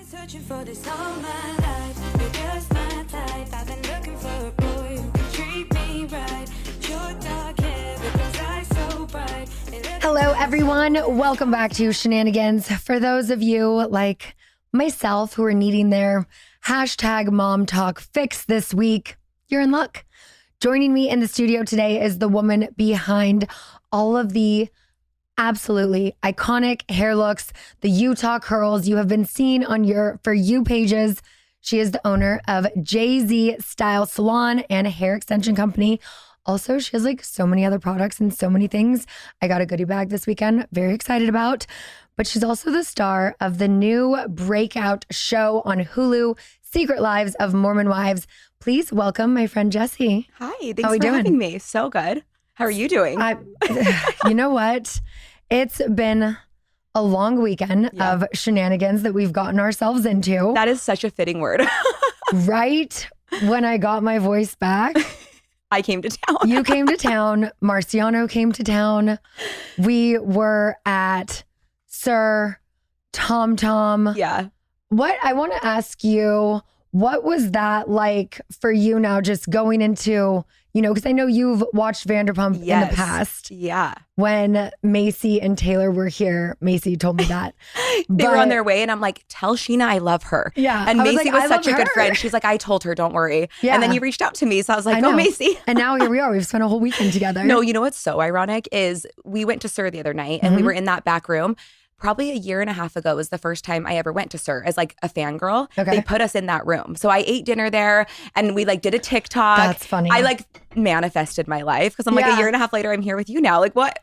searching for this all my life. You're just my type. I've been looking for a boy who can treat me right. Your dark hair, because eyes so bright. Hello, everyone. Welcome back to Scheananigans. For those of you like myself who are needing their hashtag mom talk fix this week, you're in luck. Joining me in the studio today is the woman behind all of the absolutely iconic hair looks, the Utah curls you have been seeing on your For You pages. She is the owner of Jay-Z Style Salon and a hair extension company. Also, she has like so many other products and so many things. I got a goodie bag this weekend, very excited about. But she's also the star of the new breakout show on Hulu, Secret Lives of Mormon Wives. Please welcome my friend Jessi. Hi, thanks for having me. So good. How are you doing? You know what? It's been a long weekend of shenanigans that we've gotten ourselves into. That is such a fitting word. Right when I got my voice back. I came to town. You came to town. Marciano came to town. We were at Sir Tom Tom. Yeah. What I want to ask you, what was that like for you now, just going into, you know, because I know you've watched Vanderpump in the past. Yeah. When Macy and Taylor were here, Macy told me that. They were on their way and I'm like, tell Scheana I love her. Yeah. And Macy like, was I such a love good her. friend. She's like, I told her, don't worry. Yeah. And then you reached out to me. So I was like, I go know. Macy. And now here we are. We've spent a whole weekend together. No, you know what's so ironic is we went to Sir the other night and we were in that back room. Probably a year and a half ago was the first time I ever went to Sir as like a fangirl. Okay. They put us in that room. So I ate dinner there and we like did a TikTok. That's funny. I like manifested my life because I'm like a year and a half later, I'm here with you now. Like what?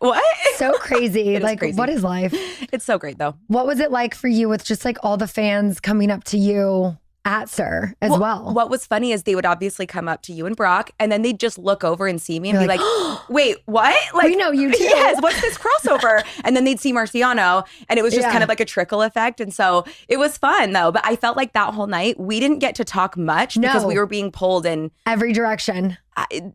So crazy. It is crazy. What is life? It's so great though. What was it like for you with just like all the fans coming up to you at Sir as well? What was funny is they would obviously come up to you and Brock and then they'd just look over and see me and You're be like, wait, what? Like, we know you too. Yes, what's this crossover? And then they'd see Marciano and it was just kind of like a trickle effect. And so it was fun though. But I felt like that whole night, we didn't get to talk much because we were being pulled in every direction.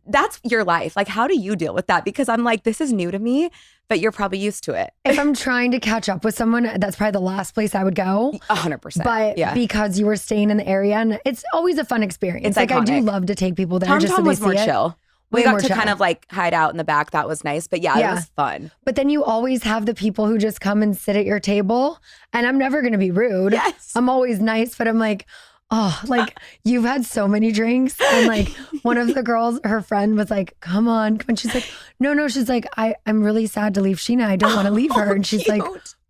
That's your life. Like, how do you deal with that? Because I'm like, this is new to me, but you're probably used to it. If I'm trying to catch up with someone, that's probably the last place I would go. 100%. But because you were staying in the area, and it's always a fun experience. It's like iconic. I do love to take people there Tom just Tom so they was see more it. chill. We Way got more to chill. kind of like hide out in the back. That was nice. But yeah, it was fun. But then you always have the people who just come and sit at your table. And I'm never going to be rude. Yes. I'm always nice, but I'm like, oh, like you've had so many drinks. And like one of the girls, her friend was like, come on. And she's like, no. She's like, I'm really sad to leave Scheana. I don't want to leave her. And she's like,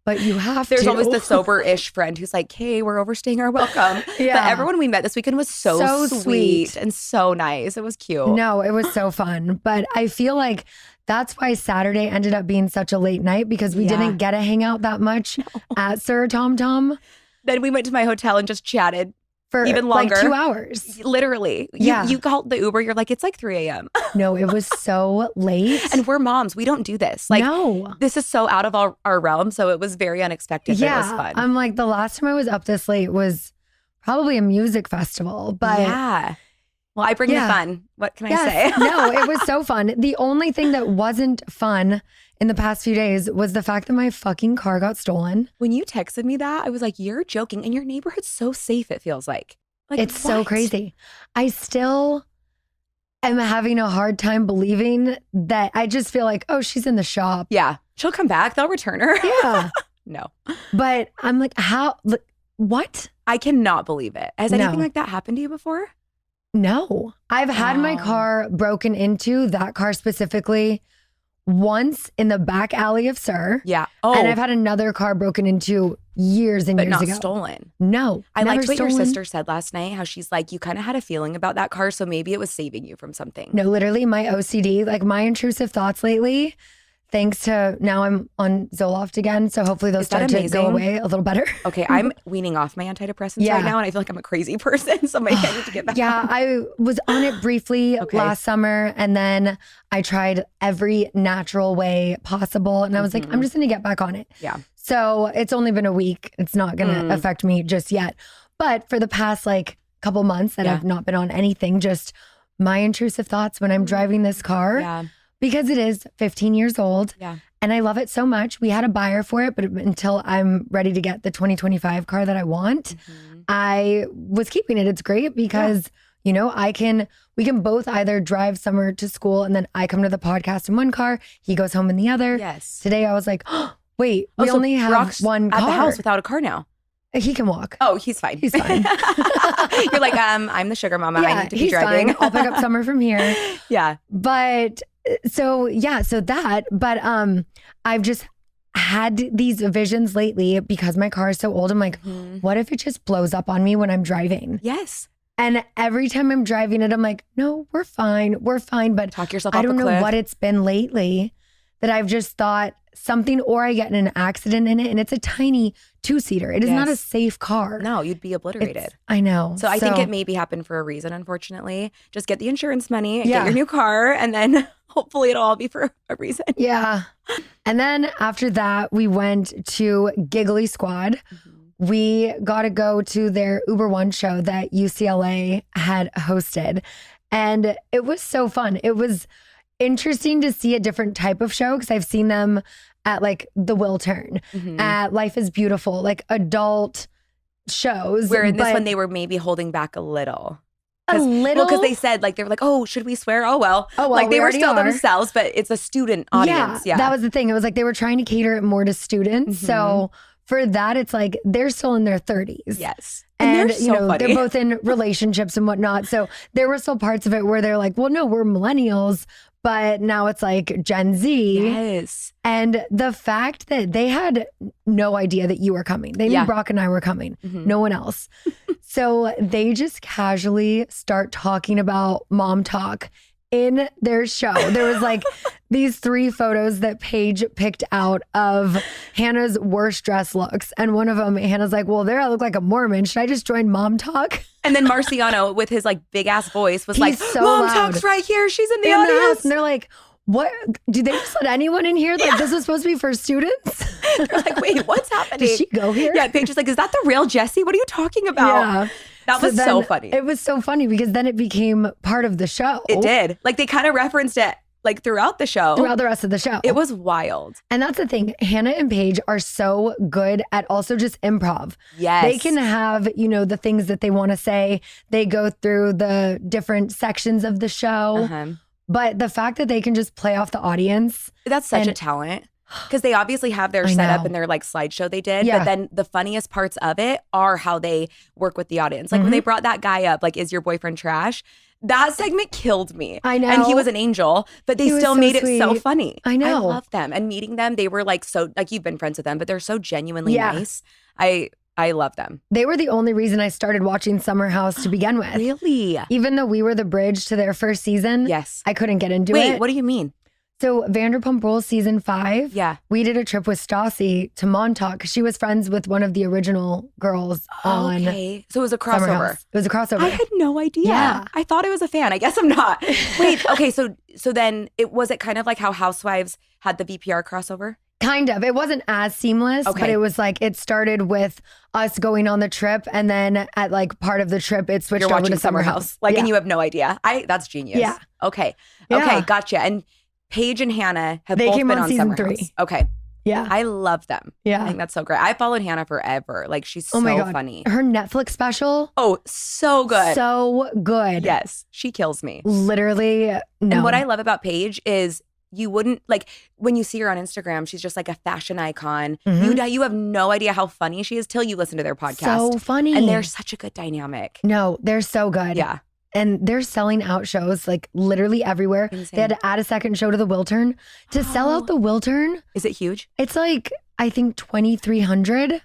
but you have There's to. always the sober-ish friend who's like, hey, we're overstaying our welcome. Yeah. But everyone we met this weekend was so sweet and so nice. It was cute. No, it was so fun. But I feel like that's why Saturday ended up being such a late night because we didn't get to hang out that much at Sir Tom Tom. Then we went to my hotel and just chatted. For even longer. Like 2 hours. Literally. You called the Uber. You're like, it's like 3 a.m. No, it was so late. And we're moms. We don't do this. Like, no. This is so out of our realm. So it was very unexpected. But it was fun. I'm like, the last time I was up this late was probably a music festival. But yeah. Well, I bring the fun. What can I say? No, it was so fun. The only thing that wasn't fun in the past few days was the fact that my fucking car got stolen. When you texted me that, I was like, you're joking. And your neighborhood's so safe, it feels like. It's so crazy. I still am having a hard time believing that. I just feel like, oh, she's in the shop. Yeah. She'll come back. They'll return her. Yeah. No. But I'm like, how? What? I cannot believe it. Has anything like that happened to you before? No. I've had my car broken into, that car specifically, once in the back alley of Sir. Yeah. Oh. And I've had another car broken into years and years ago. But not stolen. No. I liked what stolen. your sister said last night, how she's like, you kind of had a feeling about that car, so maybe it was saving you from something. No, literally my OCD, like my intrusive thoughts lately, thanks to now I'm on Zoloft again. So hopefully those start to go away a little better. Okay, I'm weaning off my antidepressants right now and I feel like I'm a crazy person. So maybe I need to get back on. I was on it briefly last summer and then I tried every natural way possible. And I was like, I'm just going to get back on it. Yeah. So it's only been a week. It's not going to affect me just yet. But for the past like couple months that I've not been on anything, just my intrusive thoughts when I'm driving this car. Yeah. Because it is 15 years old. Yeah. And I love it so much. We had a buyer for it, but until I'm ready to get the 2025 car that I want, I was keeping it. It's great because, you know, we can both either drive Summer to school and then I come to the podcast in one car. He goes home in the other. Yes. Today I was like, oh, wait, we only have Brock's one car. at the house without a car now. He can walk. Oh, he's fine. He's fine. You're like, I'm the sugar mama. I need to be he's driving. Fine. I'll pick up Summer from here. Yeah. But I've just had these visions lately because my car is so old. I'm like, what if it just blows up on me when I'm driving? Yes. And every time I'm driving it, I'm like, no, we're fine. But talk yourself off I don't a know cliff. what it's been lately that I've just thought something, or I get in an accident in it, and it's a tiny 2-seater. It is not a safe car. No, you'd be obliterated. I know. So I think it maybe happened for a reason, unfortunately. Just get the insurance money, get your new car, and then hopefully it'll all be for a reason. Yeah. And then after that, we went to Giggly Squad. We got to go to their Uber One show that UCLA had hosted. And it was so fun. It was interesting to see a different type of show because I've seen them at like the Will Turn, at Life is Beautiful, like adult shows. Where in this one, they were maybe holding back a little. A little? Because they said, like, they were like, oh, should we swear? Oh, well. Like, they were still themselves, but it's a student audience. Yeah, that was the thing. It was like they were trying to cater it more to students. So for that, it's like they're still in their 30s. Yes. And, they're so funny. they're both in relationships and whatnot. So there were still parts of it where they're like, well, no, we're millennials. But now it's like Gen Z. Yes. And the fact that they had no idea that you were coming. They knew Brock and I were coming. No one else. So they just casually start talking about mom talk in their show. There was like these 3 photos that Paige picked out of Hannah's worst dress looks. And one of them, Hannah's like, well, there I look like a Mormon. Should I just join mom talk? And then Marciano with his like big ass voice was He's like, so mom loud. talks right here. She's in the In the audience. house. And they're like, what? Did they just let anyone in here? Like this was supposed to be for students? They're like, wait, what's happening? Did she go here? Yeah, Paige is like, is that the real Jessi? What are you talking about? Yeah. That was then so funny. It was so funny because then it became part of the show. It did. Like they kind of referenced it like throughout the show. Throughout the rest of the show. It was wild. And that's the thing. Hannah and Paige are so good at also just improv. Yes. They can have, the things that they want to say. They go through the different sections of the show. But the fact that they can just play off the audience. That's such a talent. Because they obviously have their setup and their like slideshow they did. Yeah. But then the funniest parts of it are how they work with the audience. Like when they brought that guy up, like, is your boyfriend trash? That segment killed me. I know. And he was an angel, but they still made it so funny. I know. I love them. And meeting them, they were like so, like you've been friends with them, but they're so genuinely nice. I love them. They were the only reason I started watching Summer House to begin with. Really? Even though we were the bridge to their first season. Yes. I couldn't get into it. Wait, what do you mean? So Vanderpump Rules season 5. Yeah. We did a trip with Stassi to Montauk because she was friends with one of the original girls on. Okay. So it was a Summer crossover. House. It was a crossover. I had no idea. Yeah. I thought I was a fan. I guess I'm not. Wait, okay, so then was it kind of like how Housewives had the VPR crossover? Kind of. It wasn't as seamless, but it was like it started with us going on the trip, and then at like part of the trip, it switched over to Summer House. Like, and you have no idea. That's genius. Yeah. Okay. Yeah. Okay, gotcha. And Paige and Hannah have both came been on on season Summer 3. House. Okay. Yeah. I love them. Yeah. I think that's so great. I followed Hannah forever. Like, she's so my God. funny. Her Netflix special. Oh, so good. So good. Yes. She kills me. Literally, no. And what I love about Paige is you wouldn't, like, when you see her on Instagram, she's just like a fashion icon. You have no idea how funny she is till you listen to their podcast. So funny. And they're such a good dynamic. No, they're so good. Yeah. And they're selling out shows like literally everywhere. Insane. They had to add a second show to the Will Turn. To sell out the Will Turn, Is it huge? it's like, I think 2,300.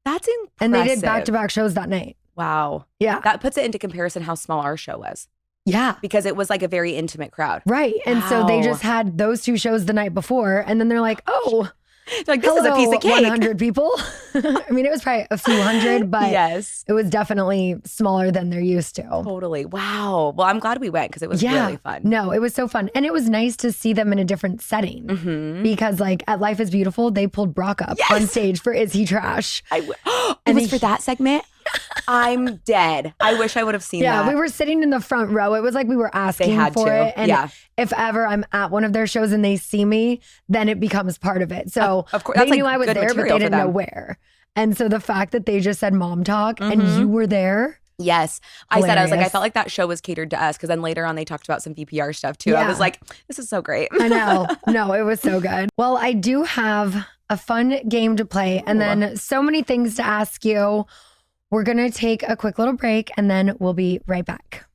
That's impressive. And they did back-to-back shows that night. Wow. Yeah. That puts it into comparison how small our show was. Yeah. Because it was like a very intimate crowd. Right. And so they Wow. just had those 2 shows the night before. And then they're like, oh, They're like, this is a piece of cake. 100 people. I mean, it was probably a few hundred, but Yes. it was definitely smaller than they're used to. Totally. Wow. Well, I'm glad we went because it was really fun. No, it was so fun. And it was nice to see them in a different setting because like at Life is Beautiful, they pulled Brock up on stage for Is He Trash? It And was for that segment? I'm dead. I wish I would have seen that. Yeah, we were sitting in the front row. It was like we were asking for it. And if ever I'm at one of their shows and they see me, then it becomes part of it. So of course, they knew I was there, but they didn't know where. And so the fact that they just said Mom Talk and you were there. Yes. I said, I was like, I felt like that show was catered to us because then later on they talked about some VPR stuff too. I was like, this is so great. I know. No, it was so good. Well, I do have a fun game to play and then so many things to ask you. We're going to take a quick little break and then we'll be right back.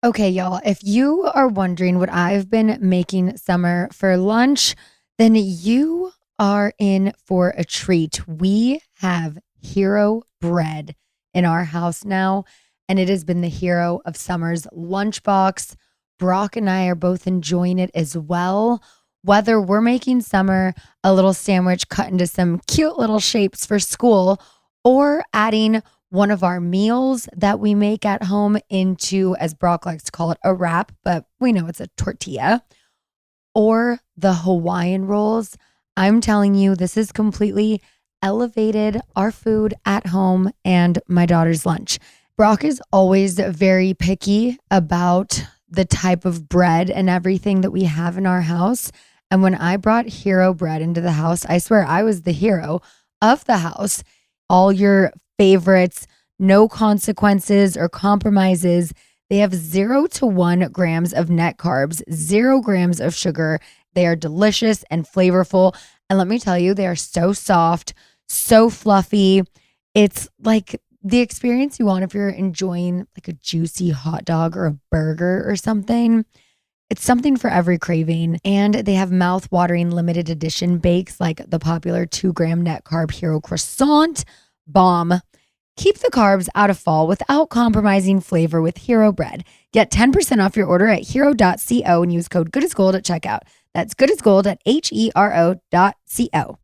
Okay, y'all, if you are wondering what I've been making summer for lunch, then you are in for a treat. We have hero bread in our house now, and it has been the hero of summer's lunchbox. Brock and I are both enjoying it as well. Whether we're making summer a little sandwich cut into some cute little shapes for school or adding one of our meals that we make at home into, as Brock likes to call it, a wrap, but we know it's a tortilla, or the Hawaiian rolls, I'm telling you, this has completely elevated our food at home and my daughter's lunch. Brock is always very picky about the type of bread and everything that we have in our house. And when I brought hero bread into the house, I swear I was the hero of the house. All your favorites, no consequences or compromises. They have 0 to 1 grams of net carbs, 0 grams of sugar. They are delicious and flavorful. And let me tell you, they are so soft, so fluffy. It's like the experience you want if you're enjoying like a juicy hot dog or a burger or something. It's something for every craving. And they have mouth-watering limited edition bakes like the popular 2-gram net carb hero croissant. Bomb. Keep the carbs out of fall without compromising flavor with Hero Bread. Get 10% off your order at hero.co and use code GOODASGOLD at checkout. That's GOODASGOLD at HERO.co.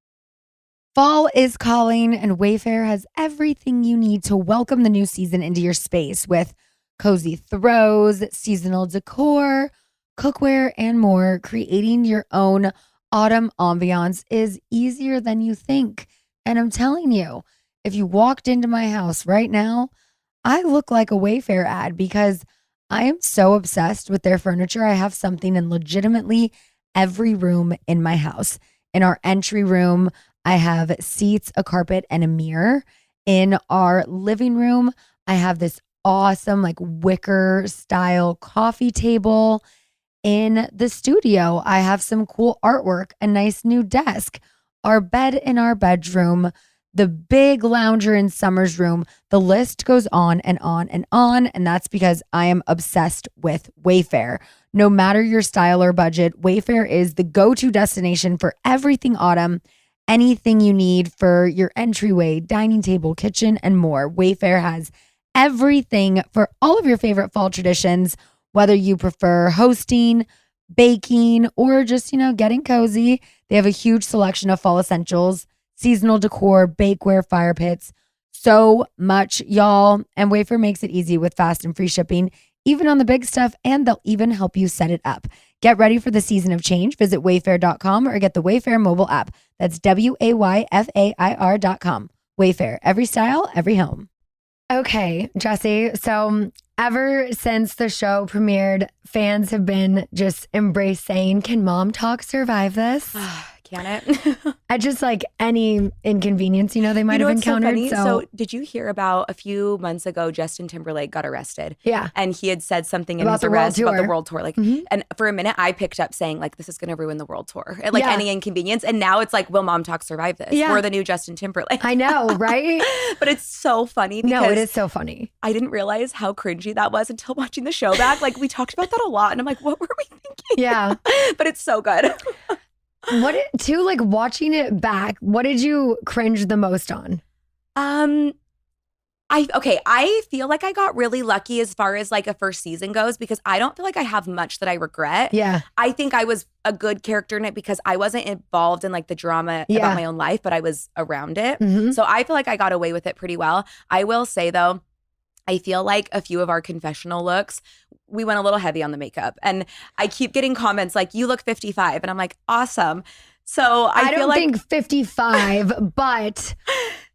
Fall is calling and Wayfair has everything you need to welcome the new season into your space with cozy throws, seasonal decor, cookware, and more. Creating your own autumn ambiance is easier than you think. And I'm telling you, if you walked into my house right now, I look like a Wayfair ad because I am so obsessed with their furniture. I have something in legitimately every room in my house. In our entry room, I have seats, a carpet, and a mirror. In our living room, I have this awesome like wicker style coffee table. In the studio, I have some cool artwork, a nice new desk, our bed in our bedroom, the big lounger in Summer's room. The list goes on and on and on. And that's because I am obsessed with Wayfair. No matter your style or budget, Wayfair is the go-to destination for everything autumn. Anything you need for your entryway, dining table, kitchen, and more. Wayfair has everything for all of your favorite fall traditions, whether you prefer hosting, baking, or just, getting cozy. They have a huge selection of fall essentials, seasonal decor, bakeware, fire pits, so much, y'all. And Wayfair makes it easy with fast and free shipping, even on the big stuff, and they'll even help you set it up. Get ready for the season of change. Visit wayfair.com or get the Wayfair mobile app. That's WAYFAIR.com. Wayfair, every style, every home. Okay, Jessi. So ever since the show premiered, fans have been just embracing, can Mom Talk survive this? Can it? At just like any inconvenience, they might have encountered. So did you hear about a few months ago, Justin Timberlake got arrested? Yeah. And he had said something in his arrest about the world tour. Like, and for a minute I picked up saying like, this is going to ruin the world tour. Like any inconvenience. And now it's like, will Mom Talk survive this? Yeah. We're the new Justin Timberlake. I know, right? But it's so funny because no, it is so funny. I didn't realize how cringy that was until watching the show back. Like we talked about that a lot and I'm like, what were we thinking? Yeah. But it's so good. Like watching it back, what did you cringe the most on? I feel like I got really lucky as far as like a first season goes because I don't feel like I have much that I regret. Yeah. I think I was a good character in it because I wasn't involved in like the drama about my own life, but I was around it. Mm-hmm. So I feel like I got away with it pretty well. I will say though, I feel like a few of our confessional looks, we went a little heavy on the makeup. And I keep getting comments like, you look 55. And I'm like, awesome. So I feel don't like think 55, but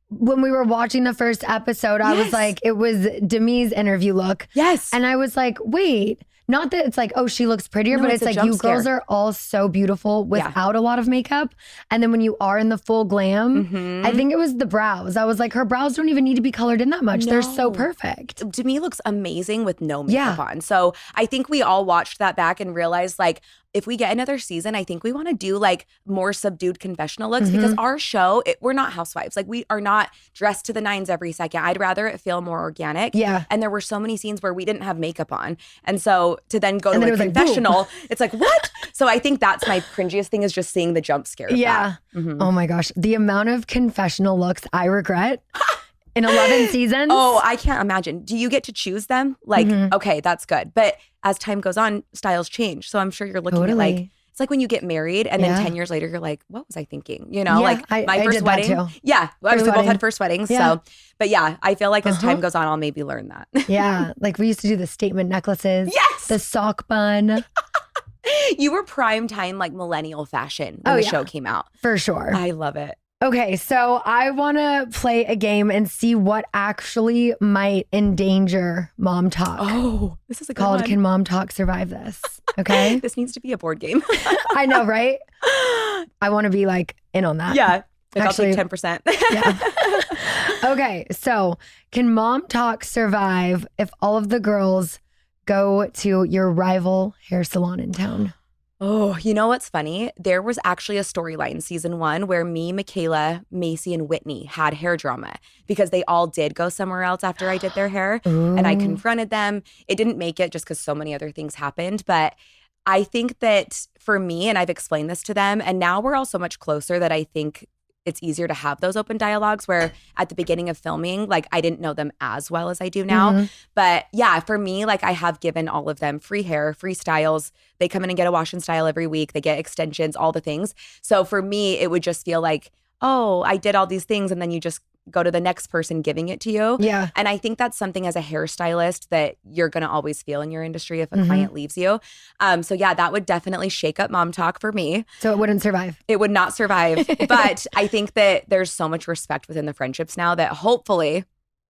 when we were watching the first episode, I was like, it was Demi's interview look. Yes. And I was like, wait, not that it's like, oh, she looks prettier, No, but it's it's a like you jump girls scare. are all so beautiful without a lot of makeup. And then when you are in the full glam, I think it was the brows. I was like, her brows don't even need to be colored in that much. They're so No. perfect. Demi looks amazing with no makeup on. So I think we all watched that back and realized like, if we get another season, I think we want to do like more subdued confessional looks because our show, we're not housewives. Like we are not dressed to the nines every second. I'd rather it feel more organic. Yeah. And there were so many scenes where we didn't have makeup on. And so to then go And to then a it was like, boom. confessional, it's like, what? So I think that's my cringiest thing is just seeing the jump scare. Of Yeah. that. Oh my gosh. The amount of confessional looks I regret in 11 seasons. Oh, I can't imagine. Do you get to choose them? Like, okay, that's good. But as time goes on, styles change. So I'm sure you're looking at like, Totally. it's like when you get married and then Yeah. 10 years later, you're like, what was I thinking? You know, Yeah, like I my first did that wedding. too. Yeah. I mean, we both wedding. had first weddings. Yeah. So, but yeah, I feel like as time goes on, I'll maybe learn that. Yeah. Like we used to do the statement necklaces. Yes. The sock bun. You were prime time, like millennial fashion when Oh, the yeah. show came out. For sure. I love it. Okay, so I want to play a game and see what actually might endanger mom talk. Oh, this is a good Called one. Can Mom Talk Survive This? Okay. This needs to be a board game. I know, right? I want to be like in on that. Yeah. Like Actually, I'll take 10%. Yeah. Okay, so can Mom Talk survive if all of the girls go to your rival hair salon in town? Oh, you know what's funny? There was actually a storyline season 1 where me, Michaela, Macy, and Whitney had hair drama because they all did go somewhere else after I did their hair. And I Ooh. confronted them. It didn't make it just because so many other things happened. But I think that for me, and I've explained this to them, and now we're all so much closer that I think it's easier to have those open dialogues where at the beginning of filming, like I didn't know them as well as I do now. But yeah, for me, like I have given all of them free hair, free styles. They come in and get a wash and style every week. They get extensions, all the things. So for me, it would just feel like, oh, I did all these things. And then you just go to the next person giving it to you. Yeah. And I think that's something as a hairstylist that you're going to always feel in your industry if a client leaves you. So yeah, that would definitely shake up mom talk for me. So it wouldn't survive. It would not survive. But I think that there's so much respect within the friendships now that hopefully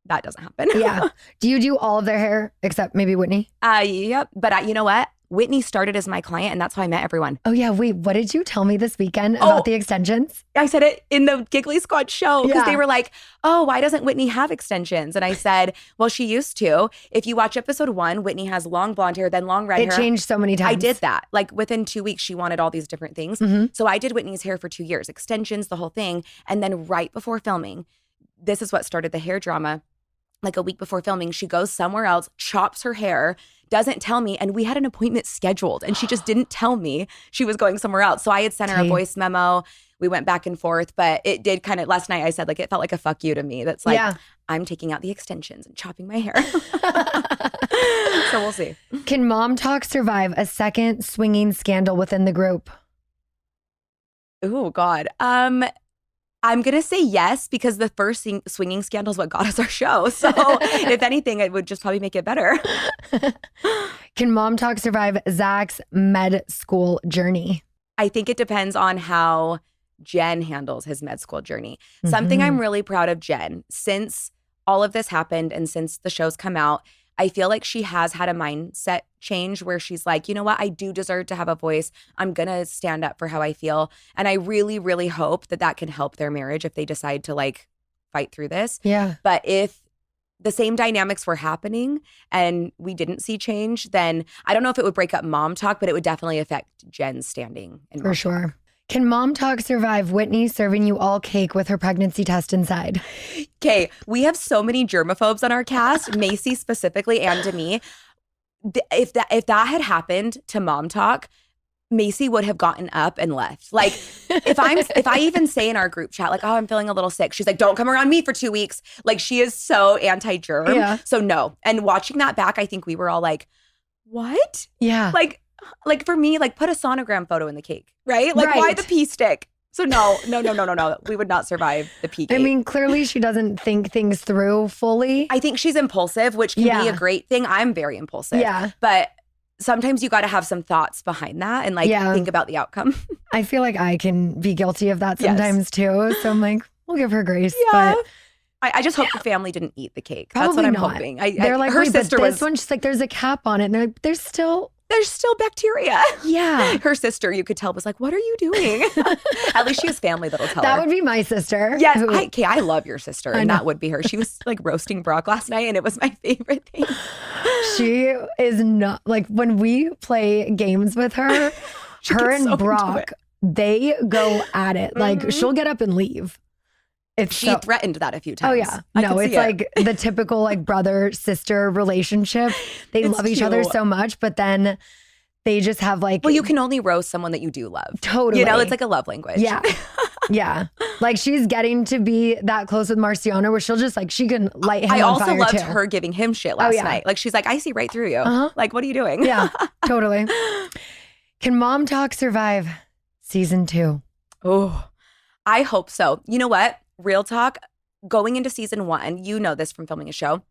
that doesn't happen. Yeah. Do you do all of their hair except maybe Whitney? Yep. But you know what? Whitney started as my client and that's how I met everyone. Oh, yeah. Wait, what did you tell me this weekend about the extensions? I said it in the Giggly Squad show because Yeah. they were like, oh, why doesn't Whitney have extensions? And I said, well, she used to. If you watch episode 1, Whitney has long blonde hair, then long red It hair. changed so many times. I did that. Like within 2 weeks, she wanted all these different things. So I did Whitney's hair for 2 years, extensions, the whole thing. And then right before filming, this is what started the hair drama. Like a week before filming, she goes somewhere else, chops her hair, doesn't tell me. And we had an appointment scheduled and she just didn't tell me she was going somewhere else. So I had sent her a voice memo. We went back and forth, but it did kind of, last night I said, like, it felt like a fuck you to me. That's like, Yeah. I'm taking out the extensions and chopping my hair. So we'll see. Can Mom Talk survive a second swinging scandal within the group? Oh, God. I'm going to say yes because the first swinging scandal is what got us our show. So if anything, it would just probably make it better. Can Mom Talk survive Zach's med school journey? I think it depends on how Jen handles his med school journey. Something I'm really proud of Jen, since all of this happened and since the show's come out, I feel like she has had a mindset change where she's like, you know what? I do deserve to have a voice. I'm going to stand up for how I feel. And I really, really hope that that can help their marriage if they decide to like fight through this. Yeah. But if the same dynamics were happening and we didn't see change, then I don't know if it would break up mom talk, but it would definitely affect Jen's standing in For mom sure. Can Mom Talk survive Whitney serving you all cake with her pregnancy test inside? Okay, we have so many germaphobes on our cast, Macy specifically and to me. If that had happened to Mom Talk, Macy would have gotten up and left. Like if I even say in our group chat, like, oh, I'm feeling a little sick, she's like, don't come around me for 2 weeks. Like she is so anti-germ. Yeah. So no. And watching that back, I think we were all like, what? Yeah. Like for me, like put a sonogram photo in the cake, right? Like why Right. the pea stick? So no. We would not survive the pea cake. I mean, clearly she doesn't think things through fully. I think she's impulsive, which can be a great thing. I'm very impulsive. Yeah. But sometimes you got to have some thoughts behind that and like think about the outcome. I feel like I can be guilty of that sometimes too. So I'm like, we'll give her grace. But I just hope the family didn't eat the cake. Probably That's what I'm not. hoping. They're like, her wait, sister but this was. one's just like, there's a cap on it. And they're like, there's still Bacteria. Yeah. Her sister, you could tell, was like, what are you doing? At least she has family that'll tell That her. would be my sister. Yes, who- I love your sister, and that would be her. She was like roasting Brock last night, and it was my favorite thing. She is not like when we play games with her, her and so into Brock, it. they go at it. Like she'll get up and leave. It's She so- threatened that a few times. Oh yeah. I No, could it's see it. like the typical like brother sister relationship. They It's love each other cute. so much, but then they just have like Well, you can only roast someone that you do love. totally. You know, it's like a love language. Yeah. Yeah. Like she's getting to be that close with Marciano where she'll just like she can light him I on also fire loved too. her giving him shit last yeah. night. Like she's like, I see right through you. Uh-huh. Like, what are you doing? Yeah, totally. Can Mom Talk survive season 2? Oh, I hope so. You know what? Real talk, going into season 1, you know this from filming a show,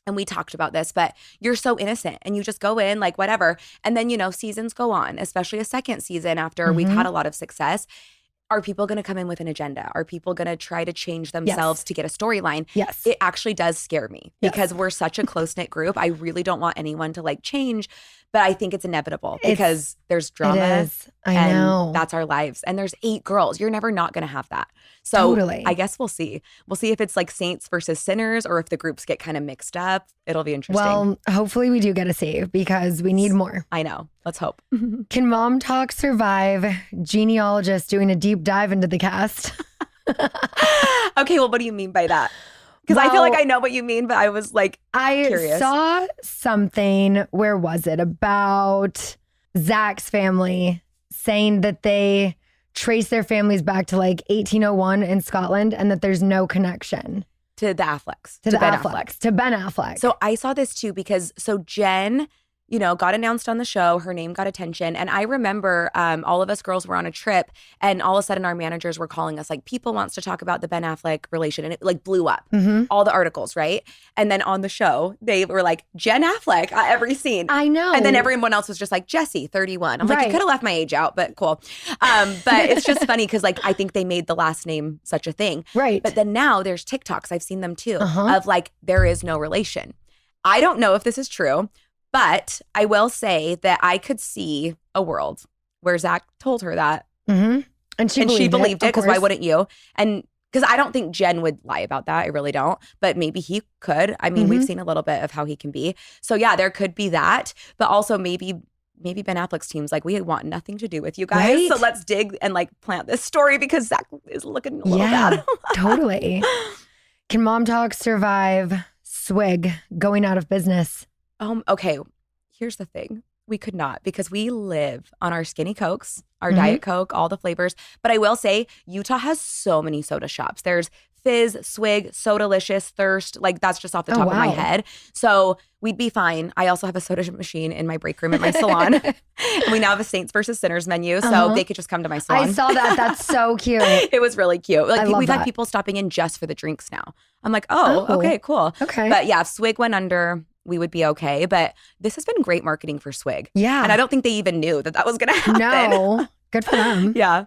and we talked about this, but you're so innocent and you just go in like whatever. And then, you know, seasons go on, especially a second season after we've had a lot of success. Are people going to come in with an agenda? Are people going to try to change themselves to get a storyline? Yes. It actually does scare me Yes. because we're such a close-knit group. I really don't want anyone to like change, but I think it's inevitable because there's drama. It is. I and know. that's our lives. And there's 8 girls. You're never not going to have that. So Totally. I guess we'll see. We'll see if it's like saints versus sinners or if the groups get kind of mixed up. It'll be interesting. Well, hopefully we do get a save because we need more. I know. Let's hope. Can Mom Talk survive genealogist doing a deep dive into the cast? Okay, well, what do you mean by that? Because I feel Well, like I know what you mean, but I was like, I Curious. saw something, where was it? About Zach's family saying that they trace their families back to like 1801 in Scotland and that there's no connection to the Afflecks. to the Ben Afflecks, to Ben Affleck. So I saw this too because Jen, you know, got announced on the show. Her name got attention. And I remember all of us girls were on a trip and all of a sudden our managers were calling us like, people wants to talk about the Ben Affleck relation. And it like blew up. All the articles, right? And then on the show, they were like, Jen Affleck at every scene. I know. And then everyone else was just like, Jessi, 31. I'm like, Right. you could have left my age out, but cool. But it's just funny because like I think they made the last name such a thing. Right. But then now there's TikToks, I've seen them too, Uh-huh. of like, there is no relation. I don't know if this is true, but I will say that I could see a world where Zach told her that. Mhm. And she She believed it of because why course. wouldn't you? And because I don't think Jen would lie about that. I really don't. But maybe he could. I mean, we've seen a little bit of how he can be. So yeah, there could be that. But also maybe Ben Affleck's team's like, we want nothing to do with you guys. Right. So let's dig and like plant this story because Zach is looking a little Yeah, bad. totally. Can Mom Talk survive Swig going out of business? Okay, here's the thing. We could not because we live on our skinny Cokes, our Mhm. Diet Coke, all the flavors. But I will say Utah has so many soda shops. There's Fizz, Swig, Sodalicious, Thirst. Like that's just off the Oh, top of my wow. head. So we'd be fine. I also have a soda machine in my break room at my salon. And we now have a Saints versus Sinners menu. So Uh-huh. they could just come to my salon. I saw that. That's so cute. It was really cute. Like I love we've had that. people stopping in just for the drinks now. I'm like, oh, Oh. okay, cool. Okay. But yeah, if Swig went under, we would be okay. But this has been great marketing for Swig. Yeah. And I don't think they even knew that was going to happen. No. Good for them. Yeah.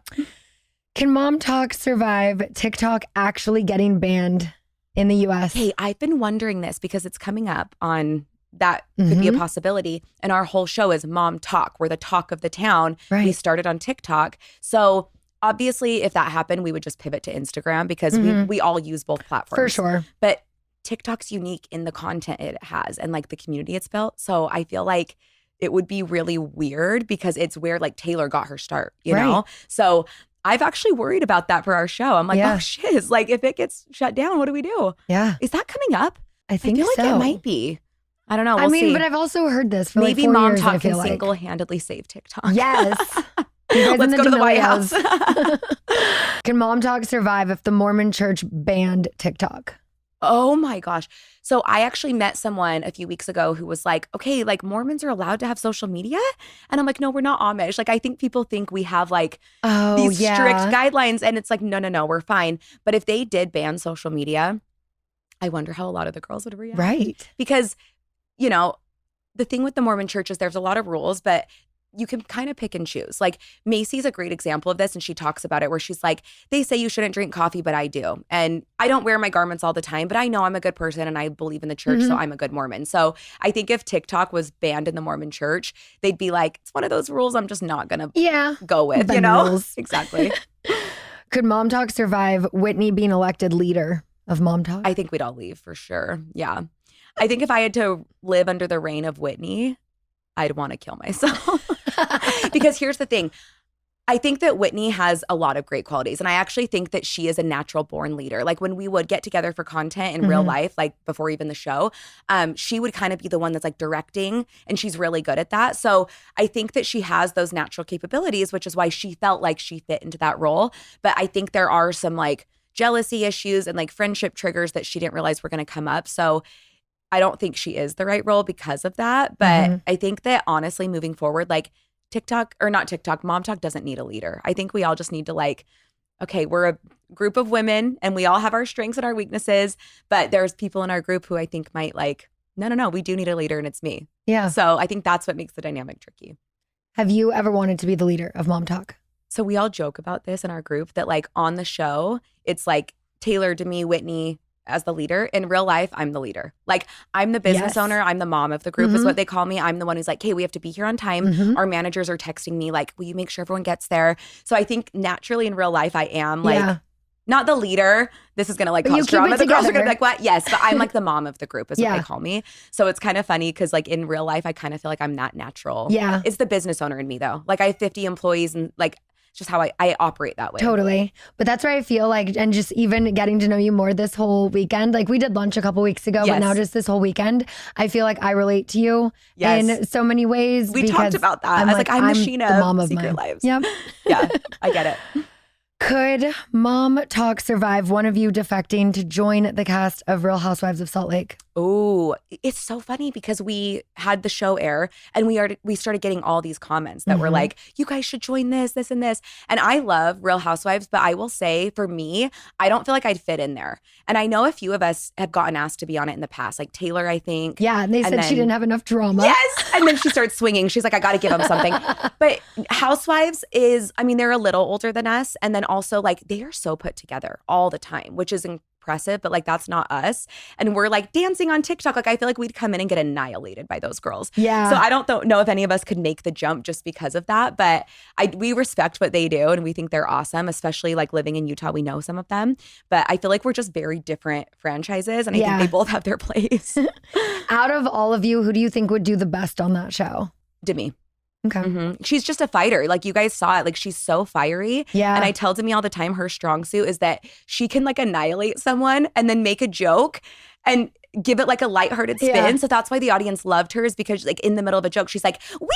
Can Mom Talk survive TikTok actually getting banned in the US? Hey, I've been wondering this because it's coming up on that could be a possibility. And our whole show is Mom Talk. We're the talk of the town. Right. We started on TikTok. So obviously, if that happened, we would just pivot to Instagram because we all use both platforms. For sure. But TikTok's unique in the content it has and like the community it's built. So I feel like it would be really weird because it's where like Taylor got her start, you Right. know? So I've actually worried about that for our show. I'm like, Yeah. oh shiz, like if it gets shut down, what do we do? Yeah. Is that coming up? I think feel like so. it might be. I don't know. We'll I mean, see. but I've also heard this for Maybe like 4 Mom years, I Talk feel can like. single-handedly save TikTok. Yes. You guys in Let's go to the White D'Amelios. House. Can Mom Talk survive if the Mormon church banned TikTok? Oh my gosh. So I actually met someone a few weeks ago who was like, okay, like Mormons are allowed to have social media? And I'm like, no, we're not Amish. Like I think people think we have like Oh, these yeah. strict guidelines and it's like, no, we're fine. But if they did ban social media, I wonder how a lot of the girls would react. Right. Because, you know, the thing with the Mormon church is there's a lot of rules, but you can kind of pick and choose. Like Macy's a great example of this. And she talks about it where she's like, they say you shouldn't drink coffee, but I do. And I don't wear my garments all the time, but I know I'm a good person and I believe in the church. So I'm a good Mormon. So I think if TikTok was banned in the Mormon church, they'd be like, it's one of those rules I'm just not going to go with, you know? Rules. Exactly. Could Mom Talk survive Whitney being elected leader of Mom Talk? I think we'd all leave for sure. Yeah. I think if I had to live under the reign of Whitney, I'd want to kill myself. Because here's the thing. I think that Whitney has a lot of great qualities. And I actually think that she is a natural born leader. Like when we would get together for content in real life, like before even the show, she would kind of be the one that's like directing, and she's really good at that. So I think that she has those natural capabilities, which is why she felt like she fit into that role. But I think there are some like jealousy issues and like friendship triggers that she didn't realize were going to come up. So I don't think she is the right role because of that. But I think that honestly, moving forward, like Mom Talk doesn't need a leader. I think we all just need to like, okay, we're a group of women and we all have our strengths and our weaknesses, but there's people in our group who I think might like, no, we do need a leader and it's me. Yeah. So I think that's what makes the dynamic tricky. Have you ever wanted to be the leader of Mom Talk? So we all joke about this in our group that like on the show, it's like tailored to me, Whitney, as the leader. In real life, I'm the leader. Like I'm the business owner. I'm the mom of the group is what they call me. I'm the one who's like, hey, we have to be here on time. Our managers are texting me like, will you make sure everyone gets there? So I think naturally in real life, I am like, not the leader. This is going to like cause drama. The girls are going to be like, what? Yes. But I'm like the mom of the group is what they call me. So it's kind of funny because like in real life, I kind of feel like I'm not natural. Yeah. It's the business owner in me though. Like I have 50 employees and like, it's just how I operate that way. Totally. But that's where I feel like, and just even getting to know you more this whole weekend, like we did lunch a couple weeks ago, but now just this whole weekend, I feel like I relate to you in so many ways. We talked about that. I was like, I'm the Scheana the mom of Secret my Lives. Yep. Yeah, I get it. Could Mom Talk survive one of you defecting to join the cast of Real Housewives of Salt Lake? Oh, it's so funny because we had the show air and we started getting all these comments that were like, you guys should join this, and this. And I love Real Housewives, but I will say for me, I don't feel like I'd fit in there. And I know a few of us have gotten asked to be on it in the past, like Taylor, I think. Yeah, and they said she didn't have enough drama. Yes. And then she starts swinging. She's like, I got to give them something. But Housewives is, I mean, they're a little older than us. And then also like they are so put together all the time, which is impressive, but like that's not us. And we're like dancing on TikTok. Like I feel like we'd come in and get annihilated by those girls. Yeah. So I don't know if any of us could make the jump just because of that, but we respect what they do and we think they're awesome, especially like living in Utah. We know some of them, but I feel like we're just very different franchises and I think they both have their place. Out of all of you, who do you think would do the best on that show? Demi. Okay. She's just a fighter. Like you guys saw it. Like she's so fiery. Yeah. And I tell Demi all the time, her strong suit is that she can like annihilate someone and then make a joke and give it like a lighthearted spin. Yeah. So that's why the audience loved her, is because like in the middle of a joke, she's like, wee,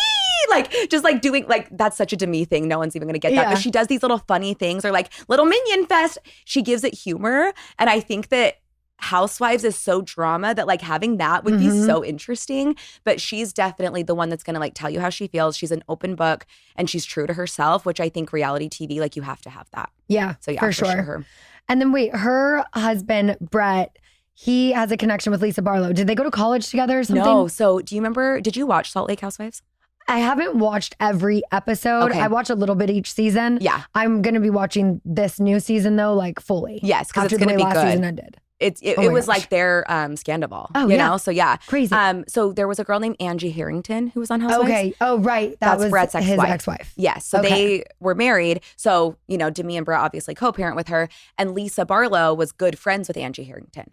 like just like doing like, that's such a Demi thing. No one's even gonna get that. But she does these little funny things or like little minion fest. She gives it humor. And I think that Housewives is so drama that like having that would be so interesting, but she's definitely the one that's going to like tell you how she feels. She's an open book and she's true to herself, which I think reality TV, like you have to have that. Yeah, so yeah, for sure. Her. And then wait, her husband, Brett, he has a connection with Lisa Barlow. Did they go to college together or something? No. So do you remember, did you watch Salt Lake Housewives? I haven't watched every episode. Okay. I watch a little bit each season. Yeah. I'm going to be watching this new season though, like fully. Yes, because it's going to be last good. Season ended. It was like their scandal, you know? So yeah. Crazy. So there was a girl named Angie Harrington who was on Housewives. Okay. Oh, right. That was Brett's ex-wife. His ex-wife. Yes. So they were married. So, you know, Demi and Brett obviously co-parent with her. And Lisa Barlow was good friends with Angie Harrington.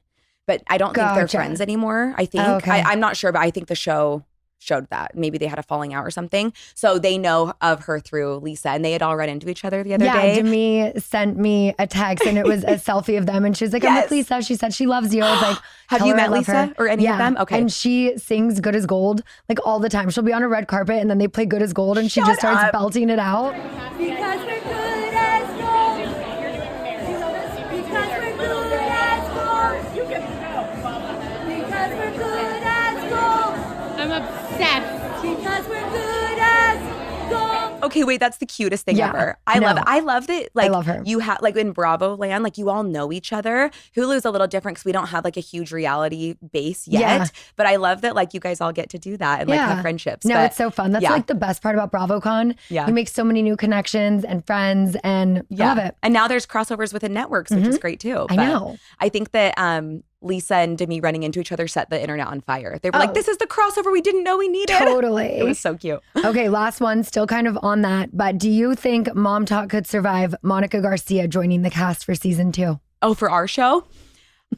But I don't think they're friends anymore, I think. I'm not sure, but I think the show showed that. Maybe they had a falling out or something. So they know of her through Lisa, and they had all run into each other the other day. Yeah, Demi sent me a text and it was a selfie of them. And she was like, I'm with Lisa. She said she loves you. I was like, have you met Lisa or any of them? Okay. And she sings Good as Gold like all the time. She'll be on a red carpet and then they play Good as Gold and she just starts belting it out. Because we're good as gold. Because we're good as gold. You can go. Because we're good as gold. I'm obsessed. Because we're good as gold. Okay, wait, that's the cutest thing Yeah, ever. I love no. it. I love that. Like, love her. You have like in Bravo land, like you all know each other. Hulu's a little different because we don't have like a huge reality base yet. Yeah. But I love that like you guys all get to do that and like have friendships. No, But it's so fun. That's yeah. like the best part about BravoCon. Yeah. You make so many new connections and friends, and I love it. And now there's crossovers within networks, which is great too. I But know. I think that Lisa and Demi running into each other set the internet on fire. They were like, this is the crossover we didn't know we needed. Totally. It was so cute. Okay, last one, still kind of on that. But do you think Mom Talk could survive Monica Garcia joining the cast for season 2? Oh, for our show?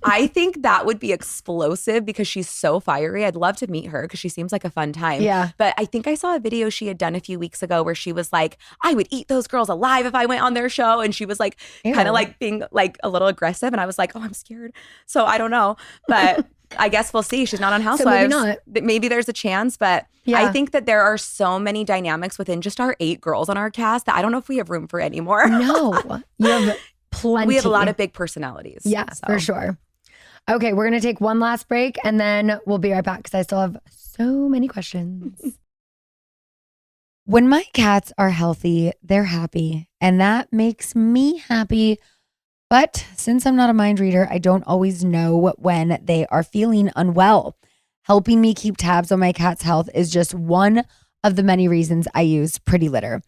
I think that would be explosive because she's so fiery. I'd love to meet her because she seems like a fun time. Yeah. But I think I saw a video she had done a few weeks ago where she was like, I would eat those girls alive if I went on their show. And she was like, kind of like being like a little aggressive. And I was like, oh, I'm scared. So I don't know. But I guess we'll see. She's not on Housewives. So maybe there's a chance. But I think that there are so many dynamics within just our 8 girls on our cast that I don't know if we have room for any more. No, you have plenty. We have a lot of big personalities. Yeah, for sure. Okay, we're going to take one last break and then we'll be right back because I still have so many questions. When my cats are healthy, they're happy, and that makes me happy. But since I'm not a mind reader, I don't always know when they are feeling unwell. Helping me keep tabs on my cat's health is just one of the many reasons I use PrettyLitter.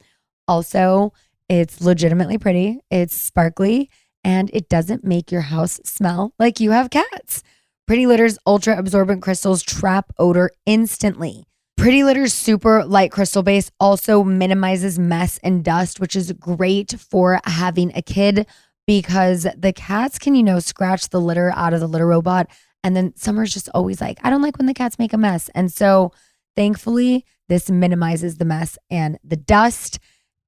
Also, it's legitimately pretty, it's sparkly, and it doesn't make your house smell like you have cats. PrettyLitter's ultra absorbent crystals trap odor instantly. PrettyLitter's super light crystal base also minimizes mess and dust, which is great for having a kid because the cats can, scratch the litter out of the litter robot. And then Summer's just always like, I don't like when the cats make a mess. And so thankfully, this minimizes the mess and the dust.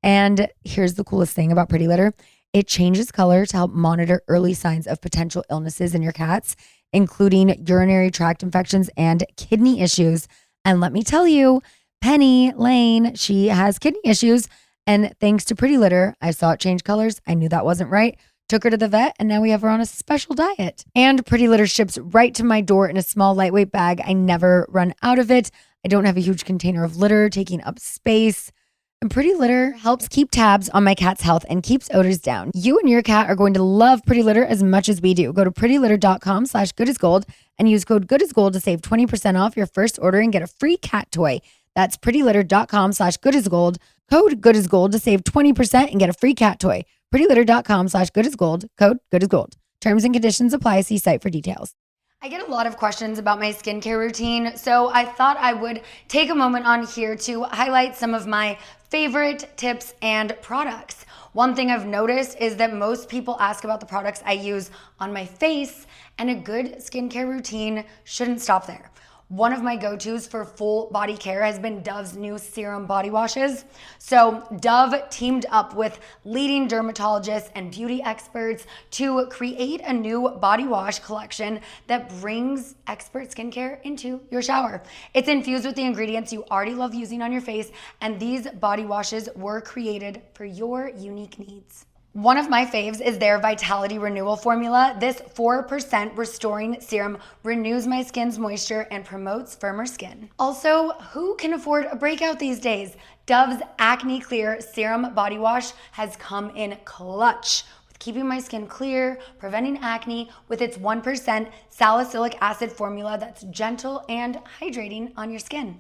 And here's the coolest thing about PrettyLitter. It changes color to help monitor early signs of potential illnesses in your cats, including urinary tract infections and kidney issues. And let me tell you, Penny Lane, she has kidney issues. And thanks to PrettyLitter, I saw it change colors. I knew that wasn't right. Took her to the vet, and now we have her on a special diet. And PrettyLitter ships right to my door in a small, lightweight bag. I never run out of it. I don't have a huge container of litter taking up space. And PrettyLitter helps keep tabs on my cat's health and keeps odors down. You and your cat are going to love PrettyLitter as much as we do. Go to prettylitter.com/goodasgold and use code goodasgold to save 20% off your first order and get a free cat toy. That's prettylitter.com/goodasgold. Code goodasgold to save 20% and get a free cat toy. prettylitter.com/goodasgold. Code goodasgold. Terms and conditions apply. See site for details. I get a lot of questions about my skincare routine, so I thought I would take a moment on here to highlight some of my favorite tips and products. One thing I've noticed is that most people ask about the products I use on my face, and a good skincare routine shouldn't stop there. One of my go-tos for full body care has been Dove's new serum body washes. So Dove teamed up with leading dermatologists and beauty experts to create a new body wash collection that brings expert skincare into your shower. It's infused with the ingredients you already love using on your face, and these body washes were created for your unique needs. One of my faves is their Vitality Renewal formula. This 4% restoring serum renews my skin's moisture and promotes firmer skin. Also, who can afford a breakout these days? Dove's Acne Clear Serum Body Wash has come in clutch with keeping my skin clear, preventing acne with its 1% salicylic acid formula that's gentle and hydrating on your skin.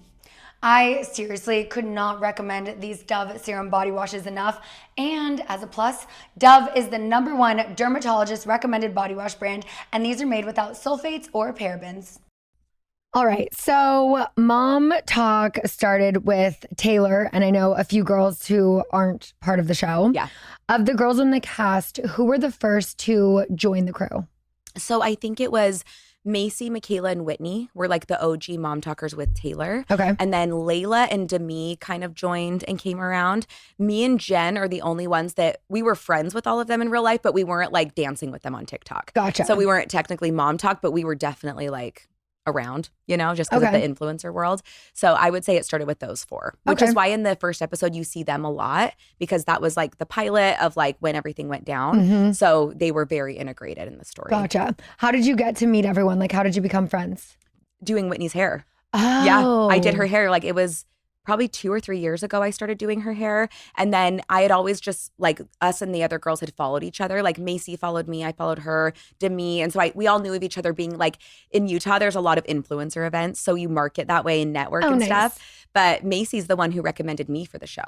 I seriously could not recommend these Dove serum body washes enough. And as a plus, Dove is the #1 dermatologist recommended body wash brand, and these are made without sulfates or parabens. All right, so Mom Talk started with Taylor, and I know a few girls who aren't part of the show. Yeah. Of the girls in the cast, who were the first to join the crew? So I think it was Macy, Michaela, and Whitney were like the OG Mom Talkers with Taylor. Okay. And then Layla and Demi kind of joined and came around. Me and Jen are the only ones that we were friends with all of them in real life, but we weren't like dancing with them on TikTok. Gotcha. So we weren't technically Mom Talk, but we were definitely like around, just because of the influencer world. So I would say it started with those 4, which is why in the first episode you see them a lot, because that was like the pilot of like when everything went down. Mm-hmm. So they were very integrated in the story. Gotcha. How did you get to meet everyone? Like, how did you become friends? Doing Whitney's hair. Oh. Yeah, I did her hair. Like it was probably 2 or 3 years ago, I started doing her hair. And then I had always just like us and the other girls had followed each other. Like Macy followed me, I followed her, Demi. And so we all knew of each other being like in Utah, there's a lot of influencer events. So you market that way and network and stuff. But Macy's the one who recommended me for the show.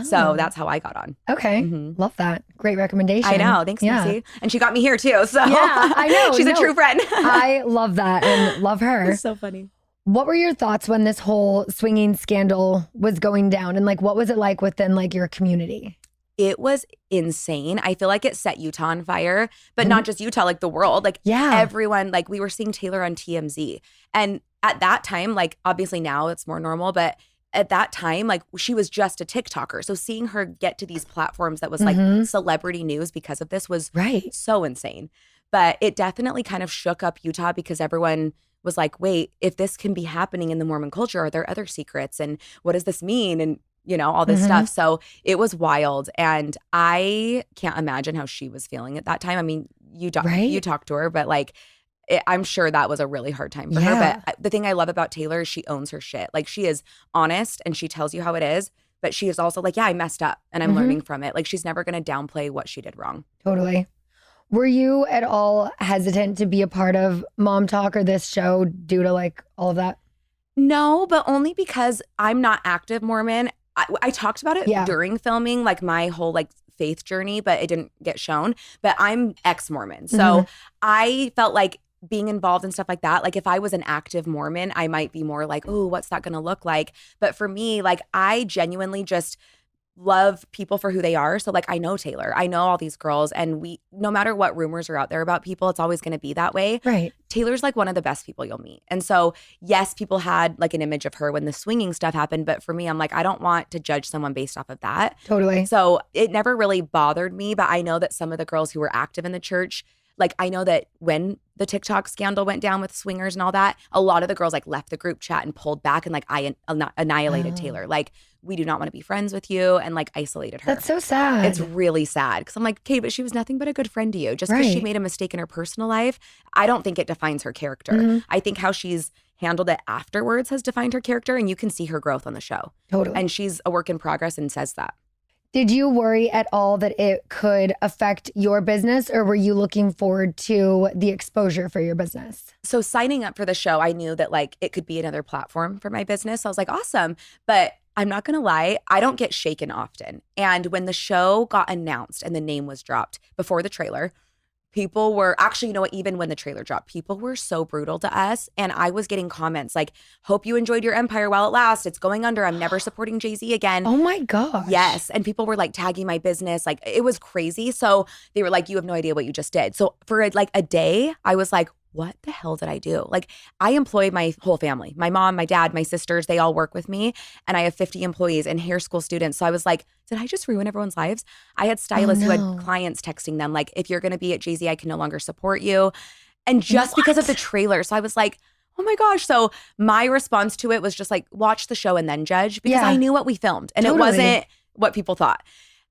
So that's how I got on. Okay. Love that. Great recommendation. I know. Thanks, Macy. And she got me here too. So yeah, I know. She's a true friend. I love that and love her. It's so funny. What were your thoughts when this whole swinging scandal was going down? And like, what was it like within like your community? It was insane. I feel like it set Utah on fire, but not just Utah, like the world. Like everyone, like we were seeing Taylor on TMZ. And at that time, like obviously now it's more normal, but at that time, like she was just a TikToker. So seeing her get to these platforms that was like celebrity news because of this was so insane. But it definitely kind of shook up Utah because everyone was like, wait, if this can be happening in the Mormon culture, are there other secrets? And what does this mean? And, you know, all this stuff. So it was wild. And I can't imagine how she was feeling at that time. I mean, you talked to her, but like, I'm sure that was a really hard time for her. But the thing I love about Taylor is she owns her shit. Like she is honest and she tells you how it is, but she is also like, yeah, I messed up and I'm learning from it. Like she's never going to downplay what she did wrong. Totally. Were you at all hesitant to be a part of Mom Talk or this show due to like all of that? No, but only because I'm not active Mormon. I talked about it during filming, like my whole like faith journey, but it didn't get shown. But I'm ex-Mormon. So I felt like being involved in stuff like that, like if I was an active Mormon, I might be more like, oh, what's that going to look like? But for me, like I genuinely just love people for who they are. So like I know Taylor, I know all these girls, and no matter what rumors are out there about people, it's always going to be that way. Right. Taylor's like one of the best people you'll meet. And so yes, people had like an image of her when the swinging stuff happened, but for me, I'm like, I don't want to judge someone based off of that. Totally. So it never really bothered me, but I know that some of the girls who were active in the church, like I know that when the TikTok scandal went down with swingers and all that, a lot of the girls like left the group chat and pulled back and like I annihilated Taylor. Like we do not want to be friends with you and like isolated her. That's so sad. It's really sad because I'm like, okay, but she was nothing but a good friend to you. Just because she made a mistake in her personal life, I don't think it defines her character. I think how she's handled it afterwards has defined her character, and you can see her growth on the show. Totally. And she's a work in progress and says that. Did you worry at all that it could affect your business, or were you looking forward to the exposure for your business? So signing up for the show, I knew that like it could be another platform for my business. So I was like, awesome. But I'm not going to lie, I don't get shaken often. And when the show got announced and the name was dropped before the trailer, people were actually, you know what, even when the trailer dropped, people were so brutal to us. And I was getting comments like, hope you enjoyed your empire while it lasts. It's going under. I'm never supporting Jay-Z again. Oh my gosh. Yes. And people were like tagging my business. Like it was crazy. So they were like, you have no idea what you just did. So for like a day, I was like, what the hell did I do? Like I employ my whole family, my mom, my dad, my sisters, they all work with me. And I have 50 employees and hair school students. So I was like, did I just ruin everyone's lives? I had stylists who had clients texting them like, if you're going to be at Jay-Z, I can no longer support you. And just because of the trailer. So I was like, oh my gosh. So my response to it was just like, watch the show and then judge, because I knew what we filmed and it wasn't what people thought.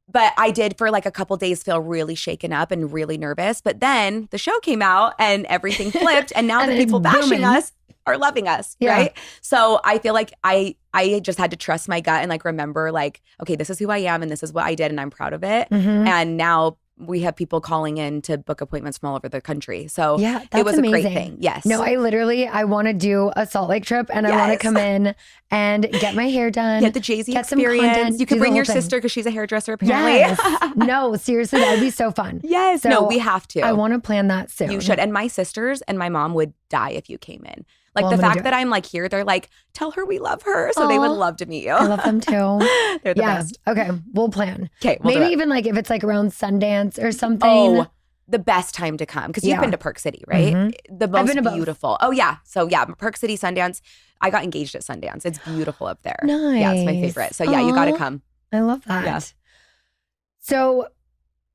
But I did for like a couple days feel really shaken up and really nervous. But then the show came out and everything flipped. And now And the people it's booming. bashing us are loving us, right? So I feel like I just had to trust my gut and like remember like, okay, this is who I am and this is what I did and I'm proud of it. And now we have people calling in to book appointments from all over the country. So it was a great thing. Yes. No, I want to do a Salt Lake trip, and I want to come in and get my hair done. Get the Jay-Z get some experience. content, You do can the bring whole your thing. sister because she's a hairdresser apparently. Yes. No, seriously, that would be so fun. Yes. So No, we have to. I want to plan that soon. You should. And my sisters and my mom would die if you came in. Like Well, the I'm gonna fact do that I'm like here, they're like, tell her we love her. So they would Aw. love to meet you. I love them too. They're the best. Okay, we'll plan. Okay, we'll do Maybe it. even like if it's like around Sundance or something. Oh, the best time to come. Because you've Yeah. been to Park City, right? The been most to both. beautiful. Oh, yeah. So yeah, Park City, Sundance. I got engaged at Sundance. It's beautiful up there. Nice. Yeah, it's my favorite. So yeah, you got to Aw. come. I love that. Yeah. So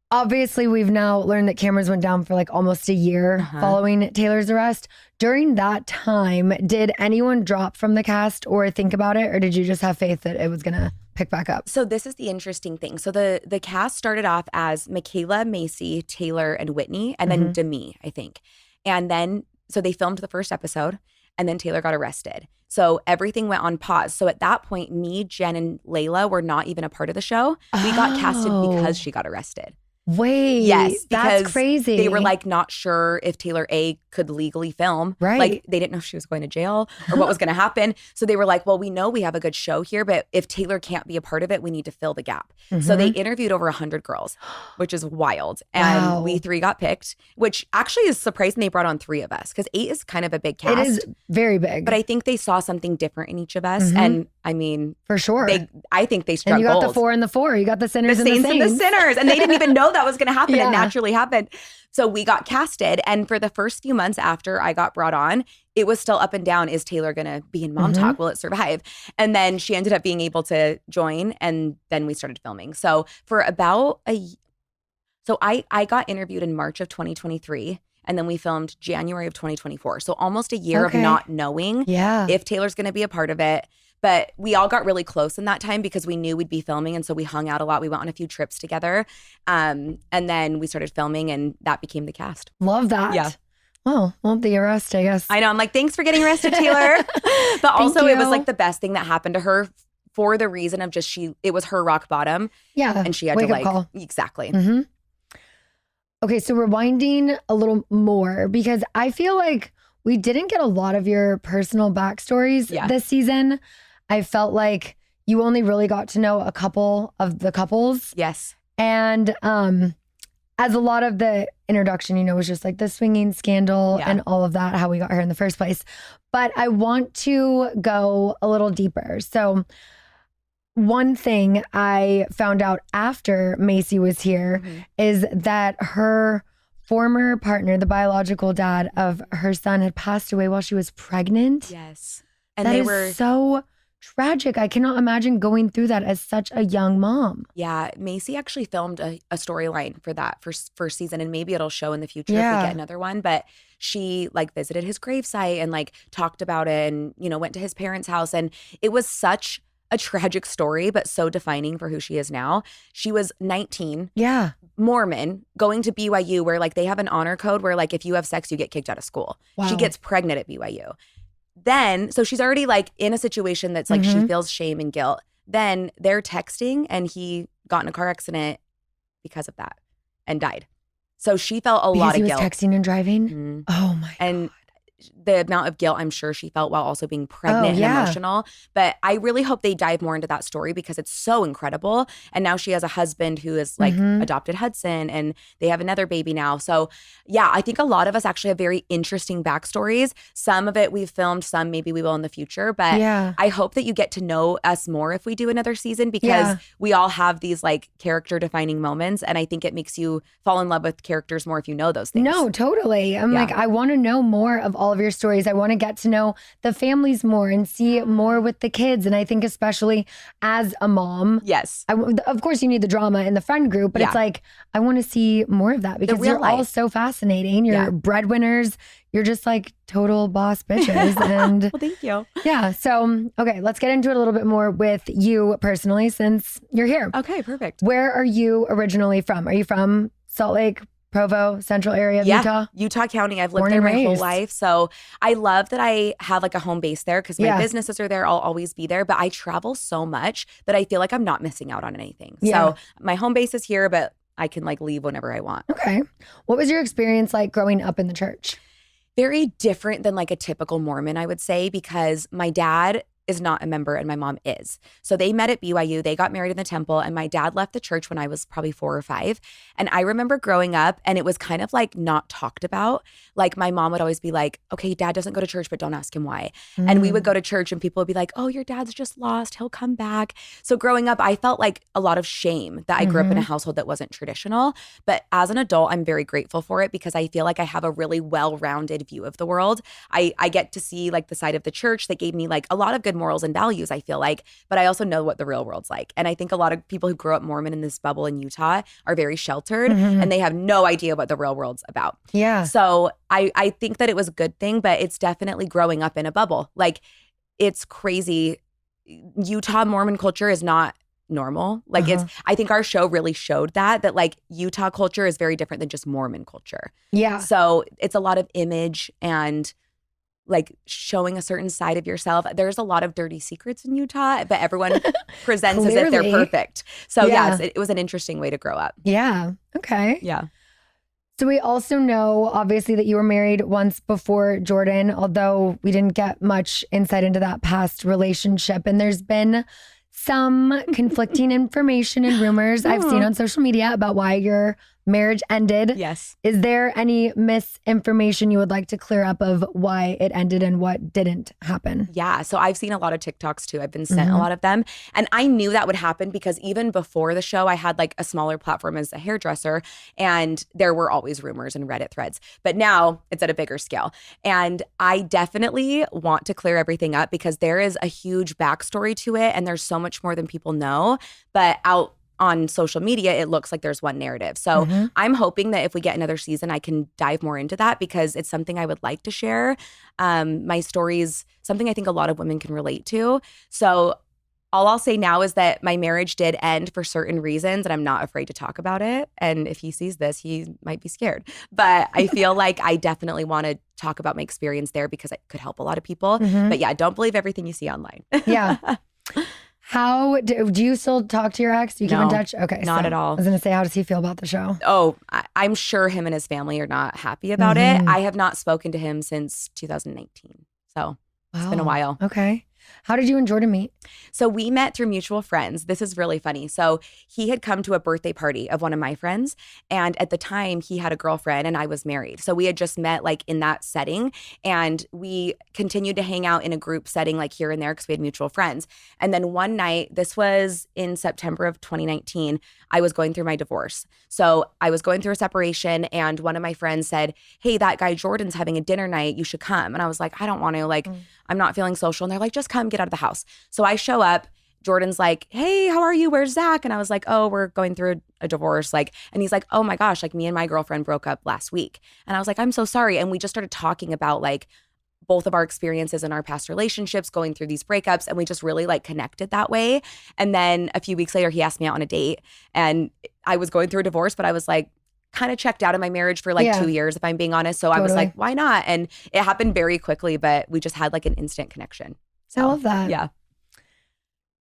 obviously we've now learned that cameras went down for like almost a year following Taylor's arrest. During that time, did anyone drop from the cast or think about it? Or did you just have faith that it was going to pick back up? So this is the interesting thing. So the cast started off as Michaela, Macy, Taylor, and Whitney, and then Demi, I think. And then, so they filmed the first episode. and then Taylor got arrested. So everything went on pause. So at that point, me, Jen, and Layla were not even a part of the show. We got casted because she got arrested. Wait, Yes, that's because crazy. they were like not sure if Taylor A could legally film. Right. Like they didn't know if she was going to jail or what was going to happen. So they were like, well, we know we have a good show here, but if Taylor can't be a part of it, we need to fill the gap. So they interviewed over 100 girls, which is wild. And Wow. we 3 got picked, which actually is surprising they brought on 3 of us because 8 is kind of a big cast. It is very big. But I think they saw something different in each of us. And I mean, for sure. I think they struck and you got gold. the 4 and the 4. You got the sinners The and the saints saints. and the sinners. And they didn't even know that was going to happen. Yeah. It naturally happened. So we got casted. And for the first few months after I got brought on, it was still up and down. Is Taylor going to be in Mom Talk? Will it survive? And then she ended up being able to join. And then we started filming. So for about I got interviewed in March of 2023. And then we filmed January of 2024. So almost a year of not knowing if Taylor's going to be a part of it. But we all got really close in that time because we knew we'd be filming. And so we hung out a lot. We went on a few trips together. And then we started filming and that became the cast. Love that. Yeah. Well, the arrest, I guess. I know. I'm like, thanks for getting arrested, Taylor. But also it was you. like the best thing that happened to her for the reason of just it was her rock bottom. Yeah. And she had Wake to up call. Exactly. Mm-hmm. Okay, so rewinding a little more because I feel like we didn't get a lot of your personal backstories this season. I felt like you only really got to know a couple of the couples. Yes. And as a lot of the introduction, was just like the swinging scandal and all of that, how we got here in the first place. But I want to go a little deeper. So one thing I found out after Macy was here is that her former partner, the biological dad of her son, had passed away while she was pregnant. Yes. And That they is were so tragic. I cannot imagine going through that as such a young mom. Yeah, Macy actually filmed a storyline for that first season, and maybe it'll show in the future if Yeah. we get another one. But she visited his gravesite and talked about it, and went to his parents' house, and it was such a tragic story, but so defining for who she is now. She was 19, Yeah. Mormon, going to BYU, where they have an honor code where if you have sex, you get kicked out of school. Wow. She gets pregnant at BYU. Then, so she's already in a situation that's she feels shame and guilt. Then they're texting and he got in a car accident because of that and died. So she felt a lot of Because guilt. he was texting and driving? Mhm. Oh my And the amount of guilt I'm sure she felt while also being pregnant and emotional. But I really hope they dive more into that story because it's so incredible. And now she has a husband who is adopted Hudson and they have another baby now. So yeah, I think a lot of us actually have very interesting backstories. Some of it we've filmed, some maybe we will in the future. But Yeah. I hope that you get to know us more if we do another season because we all have these character defining moments. And I think it makes you fall in love with characters more if you know those things. No, totally. I'm Yeah. I want to know more of all of your stories. I want to get to know the families more and see more with the kids. And I think especially as a mom, Yes. of course you need the drama in the friend group, but it's I want to see more of that because real you're all life. so fascinating. You're breadwinners. You're just total boss bitches. And Well, thank you. yeah. So, okay, let's get into it a little bit more with you personally since you're here. Okay, perfect. Where are you originally from? Are you from Salt Lake, Provo, central area of Utah? Utah County. I've lived Born there and my whole raised. life. So I love that I have a home base there because my businesses are there. I'll always be there. But I travel so much that I feel like I'm not missing out on anything. Yeah. So my home base is here, but I can leave whenever I want. Okay. What was your experience like growing up in the church? Very different than a typical Mormon, I would say, because my dad is not a member and my mom is. So they met at BYU, they got married in the temple, and my dad left the church when I was probably 4 or 5. And I remember growing up and it was kind of not talked about. My mom would always be like, okay, dad doesn't go to church, but don't ask him why. And we would go to church and people would be like, oh, your dad's just lost, he'll come back. So growing up, I felt a lot of shame that I grew up in a household that wasn't traditional. But as an adult, I'm very grateful for it because I feel like I have a really well-rounded view of the world. I get to see the side of the church that gave me a lot of good morals and values, I feel but I also know what the real world's like. And I think a lot of people who grow up Mormon in this bubble in Utah are very sheltered and they have no idea what the real world's about. Yeah. So I think that it was a good thing, but it's definitely growing up in a bubble. It's crazy. Utah Mormon culture is not normal. I think our show really showed that Utah culture is very different than just Mormon culture. Yeah. So it's a lot of image and like showing a certain side of yourself. There's a lot of dirty secrets in Utah, but everyone presents as if they're Clearly. perfect. So Yeah. yes, it was an interesting way to grow up. Yeah. Okay. Yeah. So we also know, obviously, that you were married once before Jordan, although we didn't get much insight into that past relationship. And there's been some conflicting information and rumors I've seen on social media about why your marriage ended. Yes. Is there any misinformation you would like to clear up of why it ended and what didn't happen? Yeah. So I've seen a lot of TikToks too. I've been sent a lot of them. And I knew that would happen because even before the show, I had like a smaller platform as a hairdresser and there were always rumors and Reddit threads. But now it's at a bigger scale. And I definitely want to clear everything up because there is a huge backstory to it and there's so much more than people know. But out on social media, it looks like there's one narrative. So I'm hoping that if we get another season, I can dive more into that because it's something I would like to share. My story's something I think a lot of women can relate to. So all I'll say now is that my marriage did end for certain reasons and I'm not afraid to talk about it. And if he sees this, he might be scared. But I feel like I definitely want to talk about my experience there because it could help a lot of people. But yeah, don't believe everything you see online. Yeah. How do you still talk to your ex? Do you keep in No, touch? Okay. not at all. I was going to say, how does he feel about the show? Oh, I'm sure him and his family are not happy about it. I have not spoken to him since 2019. So it's been a while. Okay. How did you and Jordan meet? So we met through mutual friends. This is really funny. So he had come to a birthday party of one of my friends. And at the time he had a girlfriend and I was married. So we had just met like in that setting and we continued to hang out in a group setting like here and there because we had mutual friends. And then one night, this was in September of 2019, I was going through my divorce. So I was going through a separation and one of my friends said, hey, that guy Jordan's having a dinner night. You should come. And I was like, I don't want to. Like, I'm not feeling social. And they're like, just come, get out of the house. So I show up. Jordan's like, hey, how are you? Where's Zach? And I was like, oh, we're going through a divorce. Like, and he's like, oh my gosh, like me and my girlfriend broke up last week. And I was like, I'm so sorry. And we just started talking about like both of our experiences in our past relationships, going through these breakups. And we just really like connected that way. And then a few weeks later, he asked me out on a date and I was going through a divorce, but I was like, kind of checked out of my marriage for like 2 years, if I'm being honest. So I was like, why not? And it happened very quickly, but we just had like an instant connection. So, I love that. Yeah.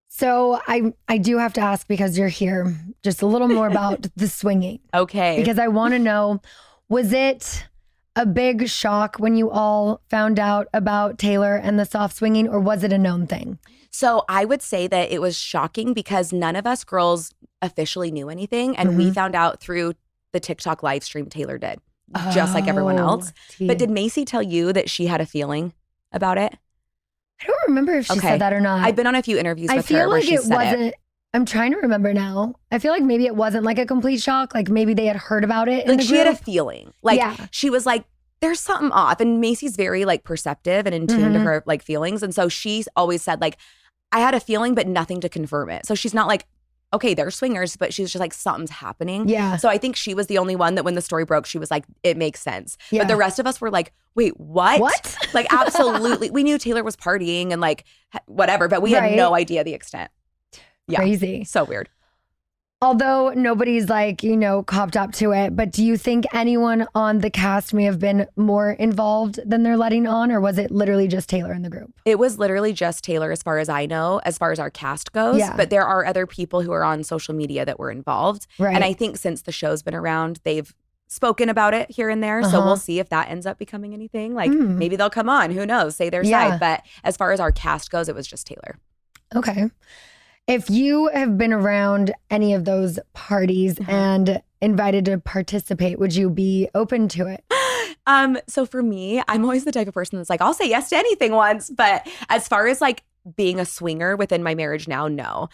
So I do have to ask because you're here, just a little more about the swinging. Okay. Because I want to know, was it a big shock when you all found out about Taylor and the soft swinging, or was it a known thing? So I would say that it was shocking because none of us girls officially knew anything. And we found out through the TikTok live stream Taylor did, just like everyone else. But did Macy tell you that she had a feeling about it? I don't remember if she said that or not. I've been on a few interviews with her I feel where like she it said wasn't. it. I'm trying to remember now. I feel like maybe it wasn't like a complete shock. Like maybe they had heard about it in Like the she had a group. feeling. Like she was like, there's something off. And Macy's very like perceptive and in tune to her like feelings. And so she's always said like, I had a feeling, but nothing to confirm it. So she's not like, okay, they're swingers, but she's just like, something's happening. Yeah. So I think she was the only one that when the story broke, she was like, it makes sense. Yeah. But the rest of us were like, wait, what? What? Like, absolutely. We knew Taylor was partying and like whatever, but we had no idea the extent. Yeah. Crazy. So weird. Although nobody's like, copped up to it, but do you think anyone on the cast may have been more involved than they're letting on, or was it literally just Taylor in the group? It was literally just Taylor as far as I know, as far as our cast goes. Yeah. But there are other people who are on social media that were involved. Right. And I think since the show's been around, they've spoken about it here and there. So we'll see if that ends up becoming anything. Like maybe they'll come on, who knows, say their side. But as far as our cast goes, it was just Taylor. Okay. If you have been around any of those parties and invited to participate, would you be open to it? So for me, I'm always the type of person that's like, I'll say yes to anything once. But as far as like being a swinger within my marriage now, no.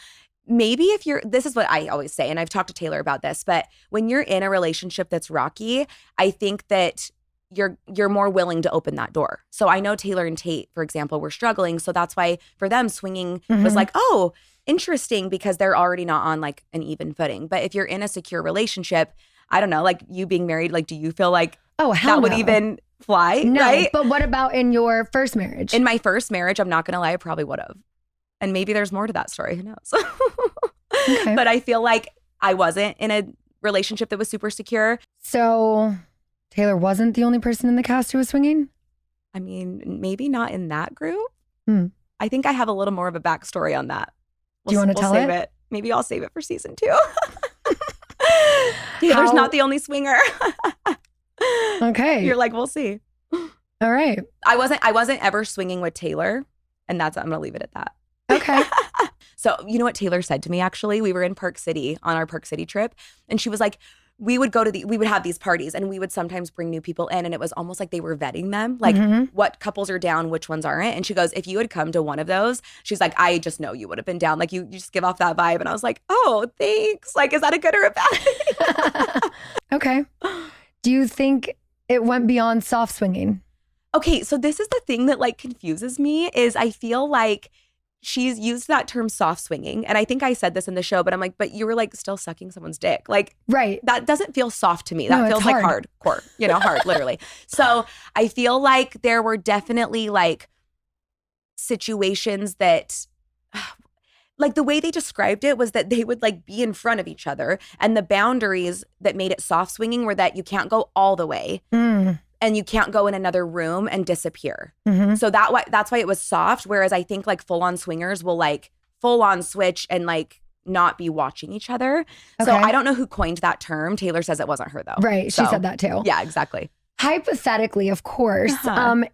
Maybe if this is what I always say, and I've talked to Taylor about this, but when you're in a relationship that's rocky, I think that you're more willing to open that door. So I know Taylor and Tate, for example, were struggling. So that's why for them swinging was like, oh, interesting, because they're already not on like an even footing. But if you're in a secure relationship, I don't know, like you being married, like do you feel like that would even fly? No, right? But what about in your first marriage? In my first marriage, I'm not going to lie, I probably would have. And maybe there's more to that story. Who knows? Okay. But I feel like I wasn't in a relationship that was super secure. So Taylor wasn't the only person in the cast who was swinging? I mean, maybe not in that group. Hmm. I think I have a little more of a backstory on that. Do you want to tell save it? Maybe I'll save it for season 2. Taylor's not the only swinger. Okay. You're like, we'll see. All right. I wasn't ever swinging with Taylor, and I'm gonna leave it at that. Okay. So you know what Taylor said to me, actually? We were in Park City on our Park City trip, and she was like, we would have these parties, and we would sometimes bring new people in, and it was almost like they were vetting them, like what couples are down, which ones aren't. And she goes, if you had come to one of those, she's like, I just know you would have been down. Like you just give off that vibe. And I was like, oh, thanks. Like, is that a good or a bad thing? Okay. Do you think it went beyond soft swinging? Okay, so this is the thing that like confuses me is I feel like she's used that term soft swinging. And I think I said this in the show, but I'm like, but you were like still sucking someone's dick. Like, right. That doesn't feel soft to me. No, That it's feels like hardcore, hard, literally. So I feel like there were definitely like situations that like the way they described it was that they would like be in front of each other. And the boundaries that made it soft swinging were that you can't go all the way. And you can't go in another room and disappear. So that's why it was soft. Whereas I think like full on swingers will like full on switch and like not be watching each other. Okay. So I don't know who coined that term. Taylor says it wasn't her though. Right. She said that too. Yeah, exactly. Hypothetically, of course,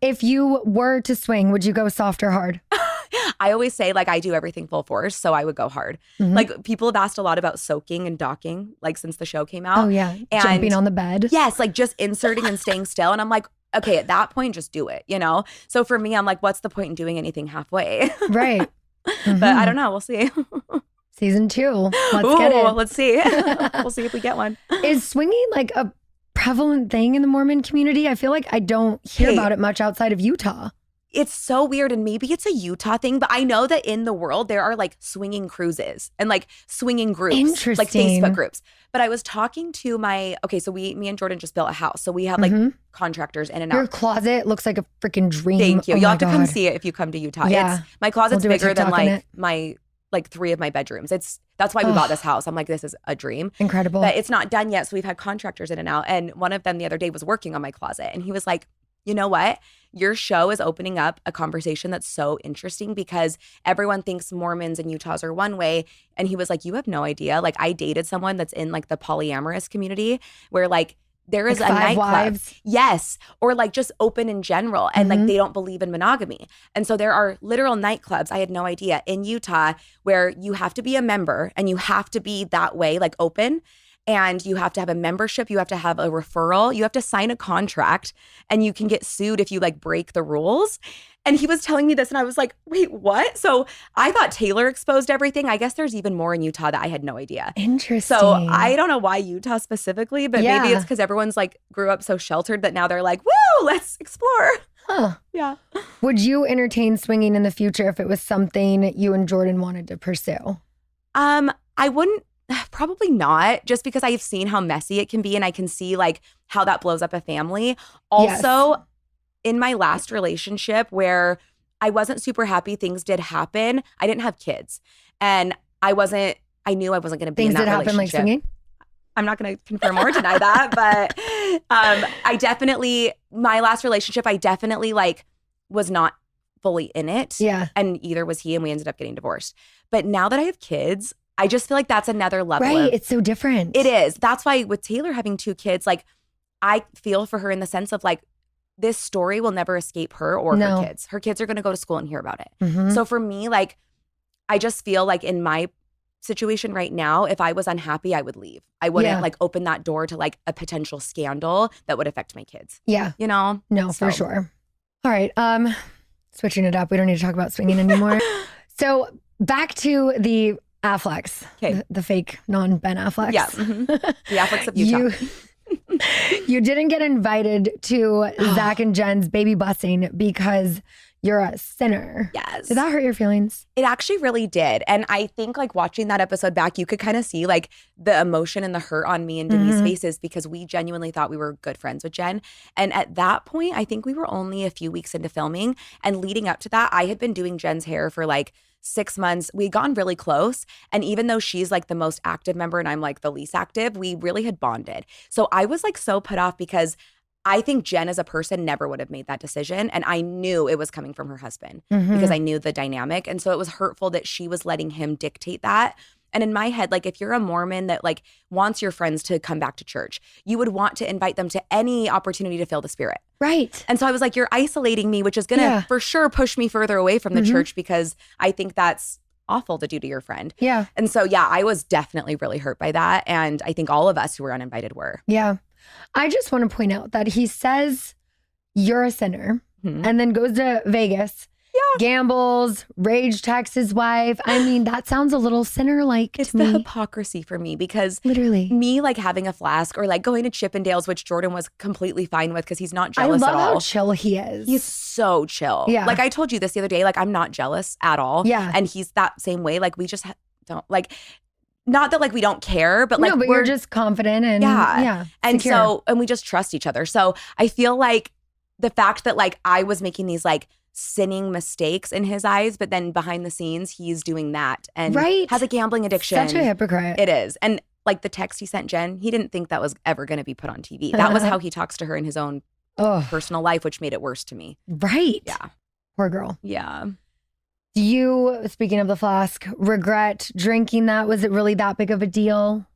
if you were to swing, would you go soft or hard? I always say like I do everything full force, so I would go hard. Like people have asked a lot about soaking and docking, like since the show came out. Oh yeah, and jumping on the bed. Yes, like just inserting and staying still. And I'm like, okay, at that point, just do it, So for me, I'm like, what's the point in doing anything halfway? Right. But I don't know. We'll see. Season 2. Let's get it. Let's see. We'll see if we get one. Is swinging like a prevalent thing in the Mormon community? I feel like I don't hear about it much outside of Utah. It's so weird, and maybe it's a Utah thing, but I know that in the world there are like swinging cruises and like swinging groups, interesting, like Facebook groups. But I was talking to so me and Jordan just built a house, so we have like contractors in and out. Your closet looks like a freaking dream. Thank you. Oh You'll have to come see it if you come to Utah. Yeah. My closet's We'll bigger than like my 3 of my bedrooms. That's why we bought this house. I'm like, this is a dream. Incredible. But it's not done yet, so we've had contractors in and out. And one of them the other day was working on my closet, and he was like, you know what? Your show is opening up a conversation that's so interesting because everyone thinks Mormons and Utahs are one way. And he was like, you have no idea. Like I dated someone that's in like the polyamorous community where like there is like a 5 nightclub. wives. Yes. Or like just open in general. And like they don't believe in monogamy. And so there are literal nightclubs, I had no idea, in Utah where you have to be a member and you have to be that way, like open. And you have to have a membership, you have to have a referral, you have to sign a contract, and you can get sued if you like break the rules. And he was telling me this and I was like, wait, what? So I thought Taylor exposed everything. I guess there's even more in Utah that I had no idea. Interesting. So I don't know why Utah specifically, but maybe it's because everyone's like grew up so sheltered that now they're like, woo, let's explore. Huh. Yeah. Would you entertain swinging in the future if it was something you and Jordan wanted to pursue? I wouldn't. Probably not, just because I've seen how messy it can be and I can see like how that blows up a family. Also, in my last relationship where I wasn't super happy, things did happen. I didn't have kids and I knew I wasn't going to be in that relationship. Things did happen like swinging? I'm not going to confirm or deny that, but my last relationship, I definitely like was not fully in it. Yeah. And either was he, and we ended up getting divorced. But now that I have kids, I just feel like that's another level. Right. It's so different. It is. That's why with Taylor having 2 kids, like I feel for her in the sense of like this story will never escape her or her kids. Her kids are going to go to school and hear about it. So for me, like I just feel like in my situation right now, if I was unhappy, I would leave. I wouldn't like open that door to like a potential scandal that would affect my kids. Yeah. No, for sure. All right. Switching it up. We don't need to talk about swinging anymore. So back to the Afflecks, the fake non-Ben Afflecks. Yeah, the Afflecks of Utah. You didn't get invited to Zach and Jen's baby busing because you're a sinner. Yes. Did that hurt your feelings? It actually really did. And I think like watching that episode back, you could kind of see like the emotion and the hurt on me and Denise faces because we genuinely thought we were good friends with Jen. And at that point, I think we were only a few weeks into filming. And leading up to that, I had been doing Jen's hair for like 6 months. We'd gone really close. And even though she's like the most active member and I'm like the least active, we really had bonded. So I was like so put off because I think Jen as a person never would have made that decision. And I knew it was coming from her husband Mm-hmm. because I knew the dynamic. And so it was hurtful that she was letting him dictate that. And in my head, like if you're a Mormon that like wants your friends to come back to church, you would want to invite them to any opportunity to feel the spirit. Right. And so I was like, you're isolating me, which is going to for sure push me further away from the church because I think that's awful to do to your friend. Yeah. And so, yeah, I was definitely really hurt by that. And I think all of us who were uninvited were. Yeah. I just want to point out that he says you're a sinner and then goes to Vegas, gambles, rage texts his wife. I mean, that sounds a little sinner-like It's to me. the hypocrisy for me because Literally. me like having a flask or like going to Chippendales, which Jordan was completely fine with because he's not I jealous love at all. how chill he is. He's so chill. Yeah. Like I told you this the other day, like I'm not jealous at all. Yeah. And he's that same way. Like we just don't like, not that like we don't care, but like no, but we're you're just confident and And secure. so, and we just trust each other. So I feel like the fact that like I was making these like sinning mistakes in his eyes, but then behind the scenes, he's doing that and has a gambling addiction. Such a hypocrite. It is. And like the text he sent Jen, he didn't think that was ever going to be put on TV. That was how he talks to her in his own personal life, which made it worse to me. Right. Yeah. Poor girl. Yeah. Do you, speaking of the flask, regret drinking that? Was it really that big of a deal?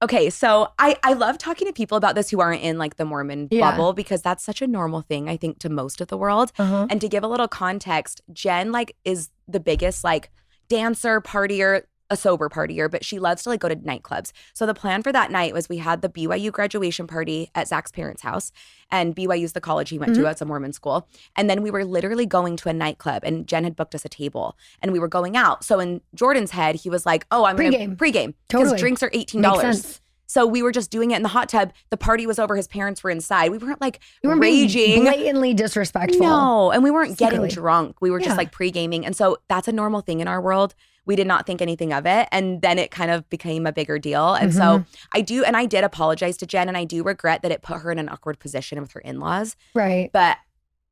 Okay, so I love talking to people about this who aren't in like the Mormon bubble because that's such a normal thing, I think, to most of the world. And to give a little context, Jen like is the biggest like dancer, partier, a sober partier, but she loves to like go to nightclubs. So the plan for that night was we had the BYU graduation party at Zach's parents' house, and BYU's the college he went to. It's a Mormon school. And then we were literally going to a nightclub, and Jen had booked us a table, and we were going out. So in Jordan's head, he was like, "Oh, I'm going to pregame because drinks are $18." So we were just doing it in the hot tub. The party was over. His parents were inside. We weren't like raging. Blatantly disrespectful. No, and we weren't getting drunk. We were just like pre-gaming. And so that's a normal thing in our world. We did not think anything of it. And then it kind of became a bigger deal. And so I did apologize to Jen, and I do regret that it put her in an awkward position with her in-laws. Right.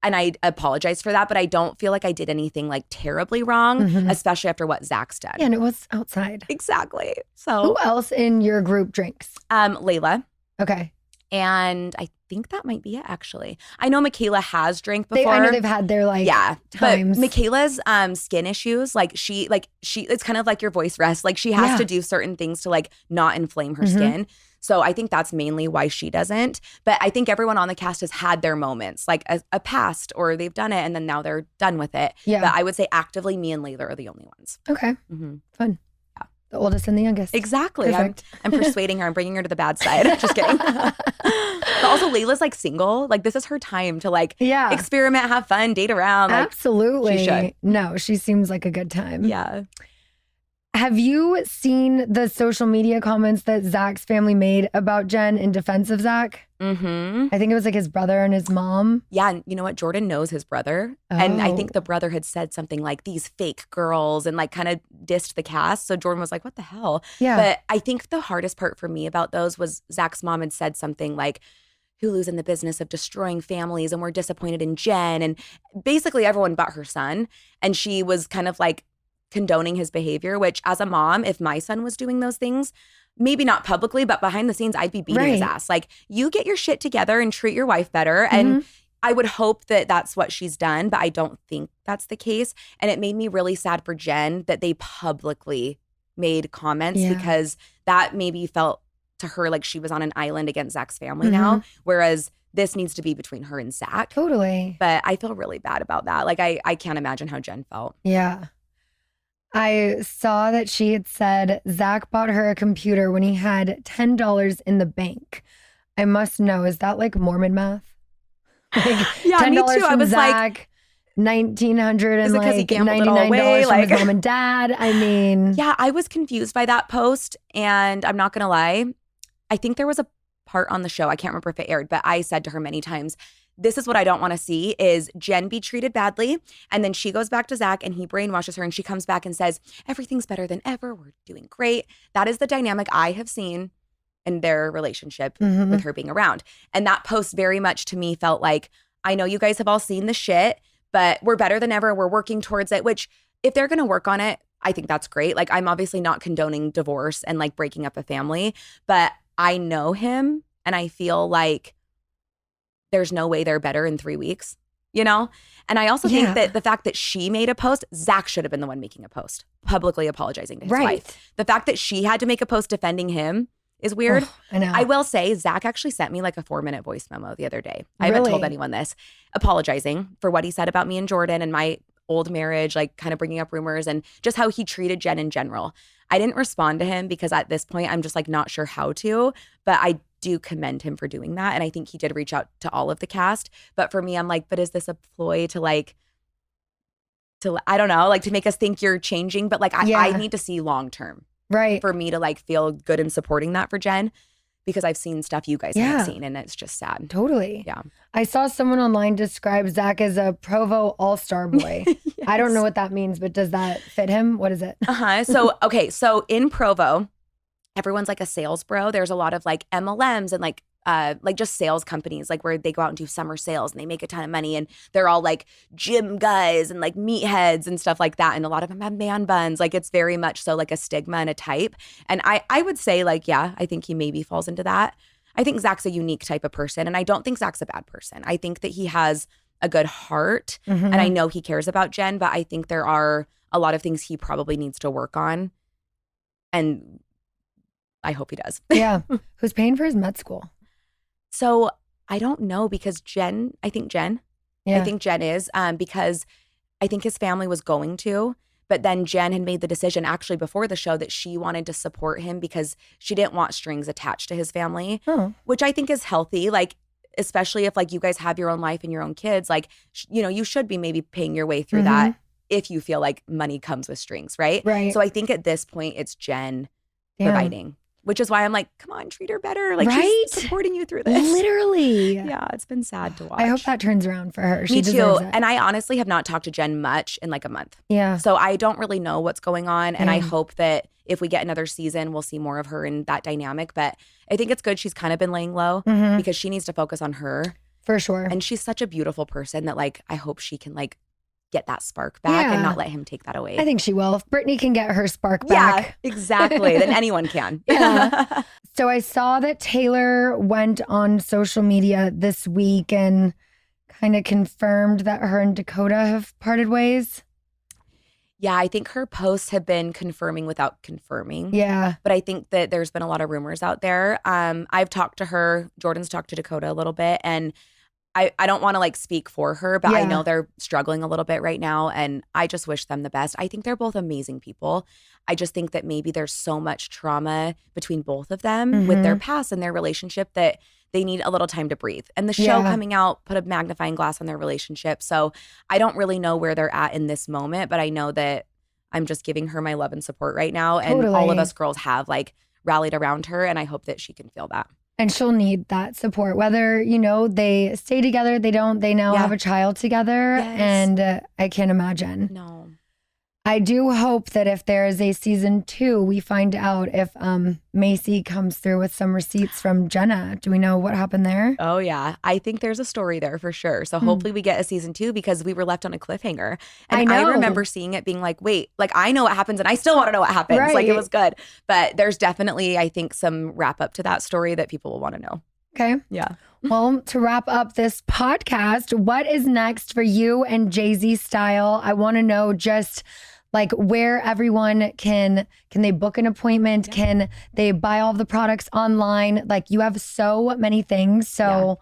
And I apologize for that, but I don't feel like I did anything like terribly wrong, especially after what Zach's done. Yeah, and it was outside. Exactly. So who else in your group drinks? Layla. Okay. And I think that might be it, actually. I know Michaela has drank before. I know they've had their like times. But Michaela's skin issues, she it's kind of like your voice rest. Like she has to do certain things to like not inflame her skin. So I think that's mainly why she doesn't. But I think everyone on the cast has had their moments, like a past, or they've done it and then now they're done with it. Yeah. But I would say actively me and Layla are the only ones. Okay. Fun. Yeah. The oldest and the youngest. Exactly. I'm persuading her. I'm bringing her to the bad side. Just kidding. But also Layla's like single. Like this is her time to like experiment, have fun, date around. Like, absolutely. She should. No, she seems like a good time. Yeah. Have you seen the social media comments that Zach's family made about Jen in defense of Zach? I think it was like his brother and his mom. Yeah, and you know what? Jordan knows his brother. And I think the brother had said something like, these fake girls, and like kind of dissed the cast. So Jordan was like, what the hell? Yeah. But I think the hardest part for me about those was Zach's mom had said something like, Hulu's in the business of destroying families and we're disappointed in Jen. And basically everyone but her son. And she was kind of like condoning his behavior, which as a mom, if my son was doing those things, maybe not publicly, but behind the scenes, I'd be beating his ass. Like, you get your shit together and treat your wife better. And I would hope that that's what she's done, but I don't think that's the case. And it made me really sad for Jen that they publicly made comments because that maybe felt to her like she was on an island against Zach's family now, whereas this needs to be between her and Zach. Totally. But I feel really bad about that. Like, I can't imagine how Jen felt. Yeah. I saw that she had said Zach bought her a computer when he had $10 in the bank. I must know, is that like Mormon math? Like yeah, $10 me too. from I was Zach, $1,900 and like $99 from his mom and dad. I mean, yeah, I was confused by that post, and I'm not gonna lie. I think there was a part on the show, I can't remember if it aired, but I said to her many times, this is what I don't want to see is Jen be treated badly. And then she goes back to Zach and he brainwashes her and she comes back and says, everything's better than ever. We're doing great. That is the dynamic I have seen in their relationship with her being around. And that post very much to me felt like, I know you guys have all seen the shit, but we're better than ever. We're working towards it, which if they're going to work on it, I think that's great. Like, I'm obviously not condoning divorce and like breaking up a family, but I know him and I feel like there's no way they're better in 3 weeks, you know? And I also think that the fact that she made a post, Zach should have been the one making a post, publicly apologizing to his wife. The fact that she had to make a post defending him is weird. I know. I will say, Zach actually sent me like a 4-minute voice memo the other day. I haven't told anyone this, apologizing for what he said about me and Jordan and my old marriage, like kind of bringing up rumors and just how he treated Jen in general. I didn't respond to him because at this point, I'm just like not sure how to, but I do commend him for doing that. And I think he did reach out to all of the cast. But for me, I'm like, but is this a ploy to I don't know, like to make us think you're changing? But like, I need to see long term. Right. For me to like feel good in supporting that for Jen, because I've seen stuff you guys haven't seen and it's just sad. Totally. Yeah. I saw someone online describe Zach as a Provo all-star boy. Yes. I don't know what that means, but does that fit him? What is it? So, okay. So in Provo, everyone's like a sales bro. There's a lot of like MLMs and like just sales companies, like where they go out and do summer sales and they make a ton of money and they're all like gym guys and like meatheads and stuff like that. And a lot of them have man buns. Like it's very much so like a stigma and a type. And I would say like, yeah, I think he maybe falls into that. I think Zach's a unique type of person. And I don't think Zach's a bad person. I think that he has a good heart and I know he cares about Jen, but I think there are a lot of things he probably needs to work on. And I hope he does. Yeah. Who's paying for his med school? So I don't know because I think Jen is because I think his family was going to, but then Jen had made the decision actually before the show that she wanted to support him because she didn't want strings attached to his family, which I think is healthy. Like, especially if like you guys have your own life and your own kids, like, you should be maybe paying your way through that if you feel like money comes with strings, right? Right. So I think at this point it's Jen providing. Which is why I'm like, come on, treat her better. Like she's supporting you through this. Literally. Yeah, it's been sad to watch. I hope that turns around for her. Me too. And I honestly have not talked to Jen much in like a month. Yeah. So I don't really know what's going on. And I hope that if we get another season, we'll see more of her in that dynamic. But I think it's good she's kind of been laying low because she needs to focus on her. For sure. And she's such a beautiful person that like, I hope she can like get that spark back and not let him take that away. I think she will. If Brittany can get her spark back. Yeah, exactly. Then anyone can. Yeah. So I saw that Taylor went on social media this week and kind of confirmed that her and Dakota have parted ways. Yeah, I think her posts have been confirming without confirming. Yeah. But I think that there's been a lot of rumors out there. I've talked to her. Jordan's talked to Dakota a little bit. And I don't want to like speak for her, but I know they're struggling a little bit right now. And I just wish them the best. I think they're both amazing people. I just think that maybe there's so much trauma between both of them with their past and their relationship that they need a little time to breathe. And the show coming out put a magnifying glass on their relationship. So I don't really know where they're at in this moment, but I know that I'm just giving her my love and support right now. And all of us girls have like rallied around her. And I hope that she can feel that. And she'll need that support, whether, they stay together, they don't, they now have a child together. Yes. And I can't imagine. No. I do hope that if there is a season 2, we find out if Macy comes through with some receipts from Jenna. Do we know what happened there? Oh, yeah. I think there's a story there for sure. So hopefully we get a season 2 because we were left on a cliffhanger. And I remember seeing it being like, wait, like I know what happens and I still want to know what happens. Right. Like it was good. But there's definitely, I think, some wrap up to that story that people will want to know. Okay. Yeah. Well, to wrap up this podcast, what is next for you and Jay-Z Style? I want to know just like where everyone can they book an appointment? Yeah. Can they buy all of the products online? Like you have so many things. So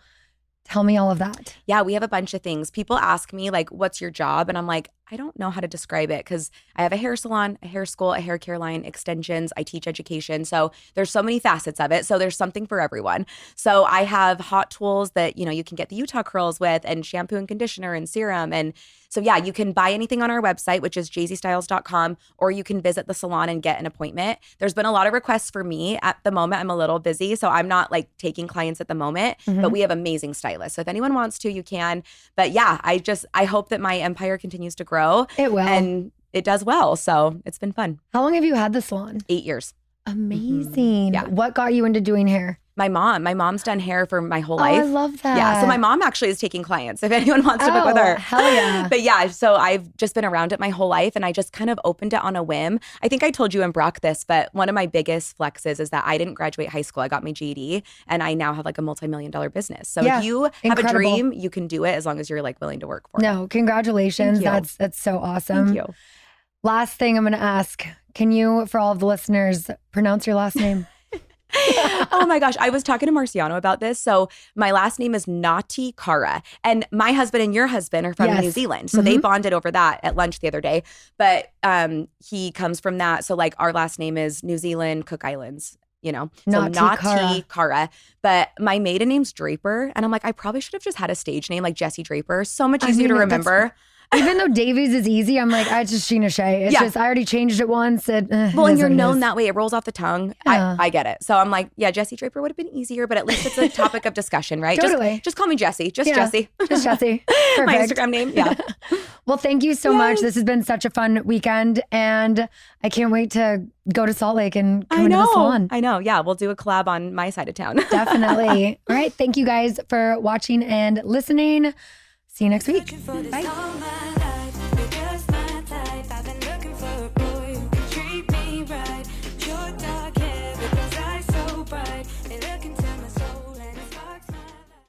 tell me all of that. Yeah, we have a bunch of things. People ask me like, what's your job? And I'm like, I don't know how to describe it because I have a hair salon, a hair school, a hair care line, extensions. I teach education. So there's so many facets of it. So there's something for everyone. So I have hot tools that, you can get the Utah curls with and shampoo and conditioner and serum. And so yeah, you can buy anything on our website, which is jzstyles.com, or you can visit the salon and get an appointment. There's been a lot of requests for me. At the moment, I'm a little busy. So I'm not like taking clients at the moment, but we have amazing stylists. So if anyone wants to, you can. But yeah, I hope that my empire continues to grow. It will. And it does well. So it's been fun. How long have you had the salon? 8 years. Amazing. Yeah. What got you into doing hair? My mom's done hair for my whole Oh, life. I love that. Yeah. So my mom actually is taking clients if anyone wants to book with her. Hell yeah. But yeah, so I've just been around it my whole life and I just kind of opened it on a whim. I think I told you and Brock this, but one of my biggest flexes is that I didn't graduate high school. I got my GED and I now have like a multi-million-dollar business. So Yeah, if you have incredible. a dream, you can do it as long as you're like willing to work for it. No, congratulations. Thank you. That's so awesome. Thank you. Last thing I'm going to ask, can you, for all of the listeners, pronounce your last name? Oh my gosh. I was talking to Marciano about this. So my last name is Ngatikaura. And my husband and your husband are from Yes. New Zealand. So they bonded over that at lunch the other day. But he comes from that. So like our last name is New Zealand, Cook Islands, you know. So Ngatikaura. Ngatikaura. But my maiden name's Draper. And I'm like, I probably should have just had a stage name like Jessi Draper. So much I easier mean, to that's- remember. Even though Davies is easy, I'm like, it's just Sheena Shea. It's Yeah. just, I already changed it once. Well, it and is you're what it known is. that way. It rolls off the tongue. Yeah. I get it. So I'm like, yeah, Jessi Draper would have been easier, but at least it's a topic of discussion, right? Totally. Just call me Jessi. Just Yeah. Jessi. Just Jessi. My Perfect. Instagram name. Yeah. Well, thank you so much. This has been such a fun weekend, and I can't wait to go to Salt Lake and come into the salon. I know. Yeah. We'll do a collab on my side of town. Definitely. All right. Thank you guys for watching and listening. See you next week. Looking for this Bye. all my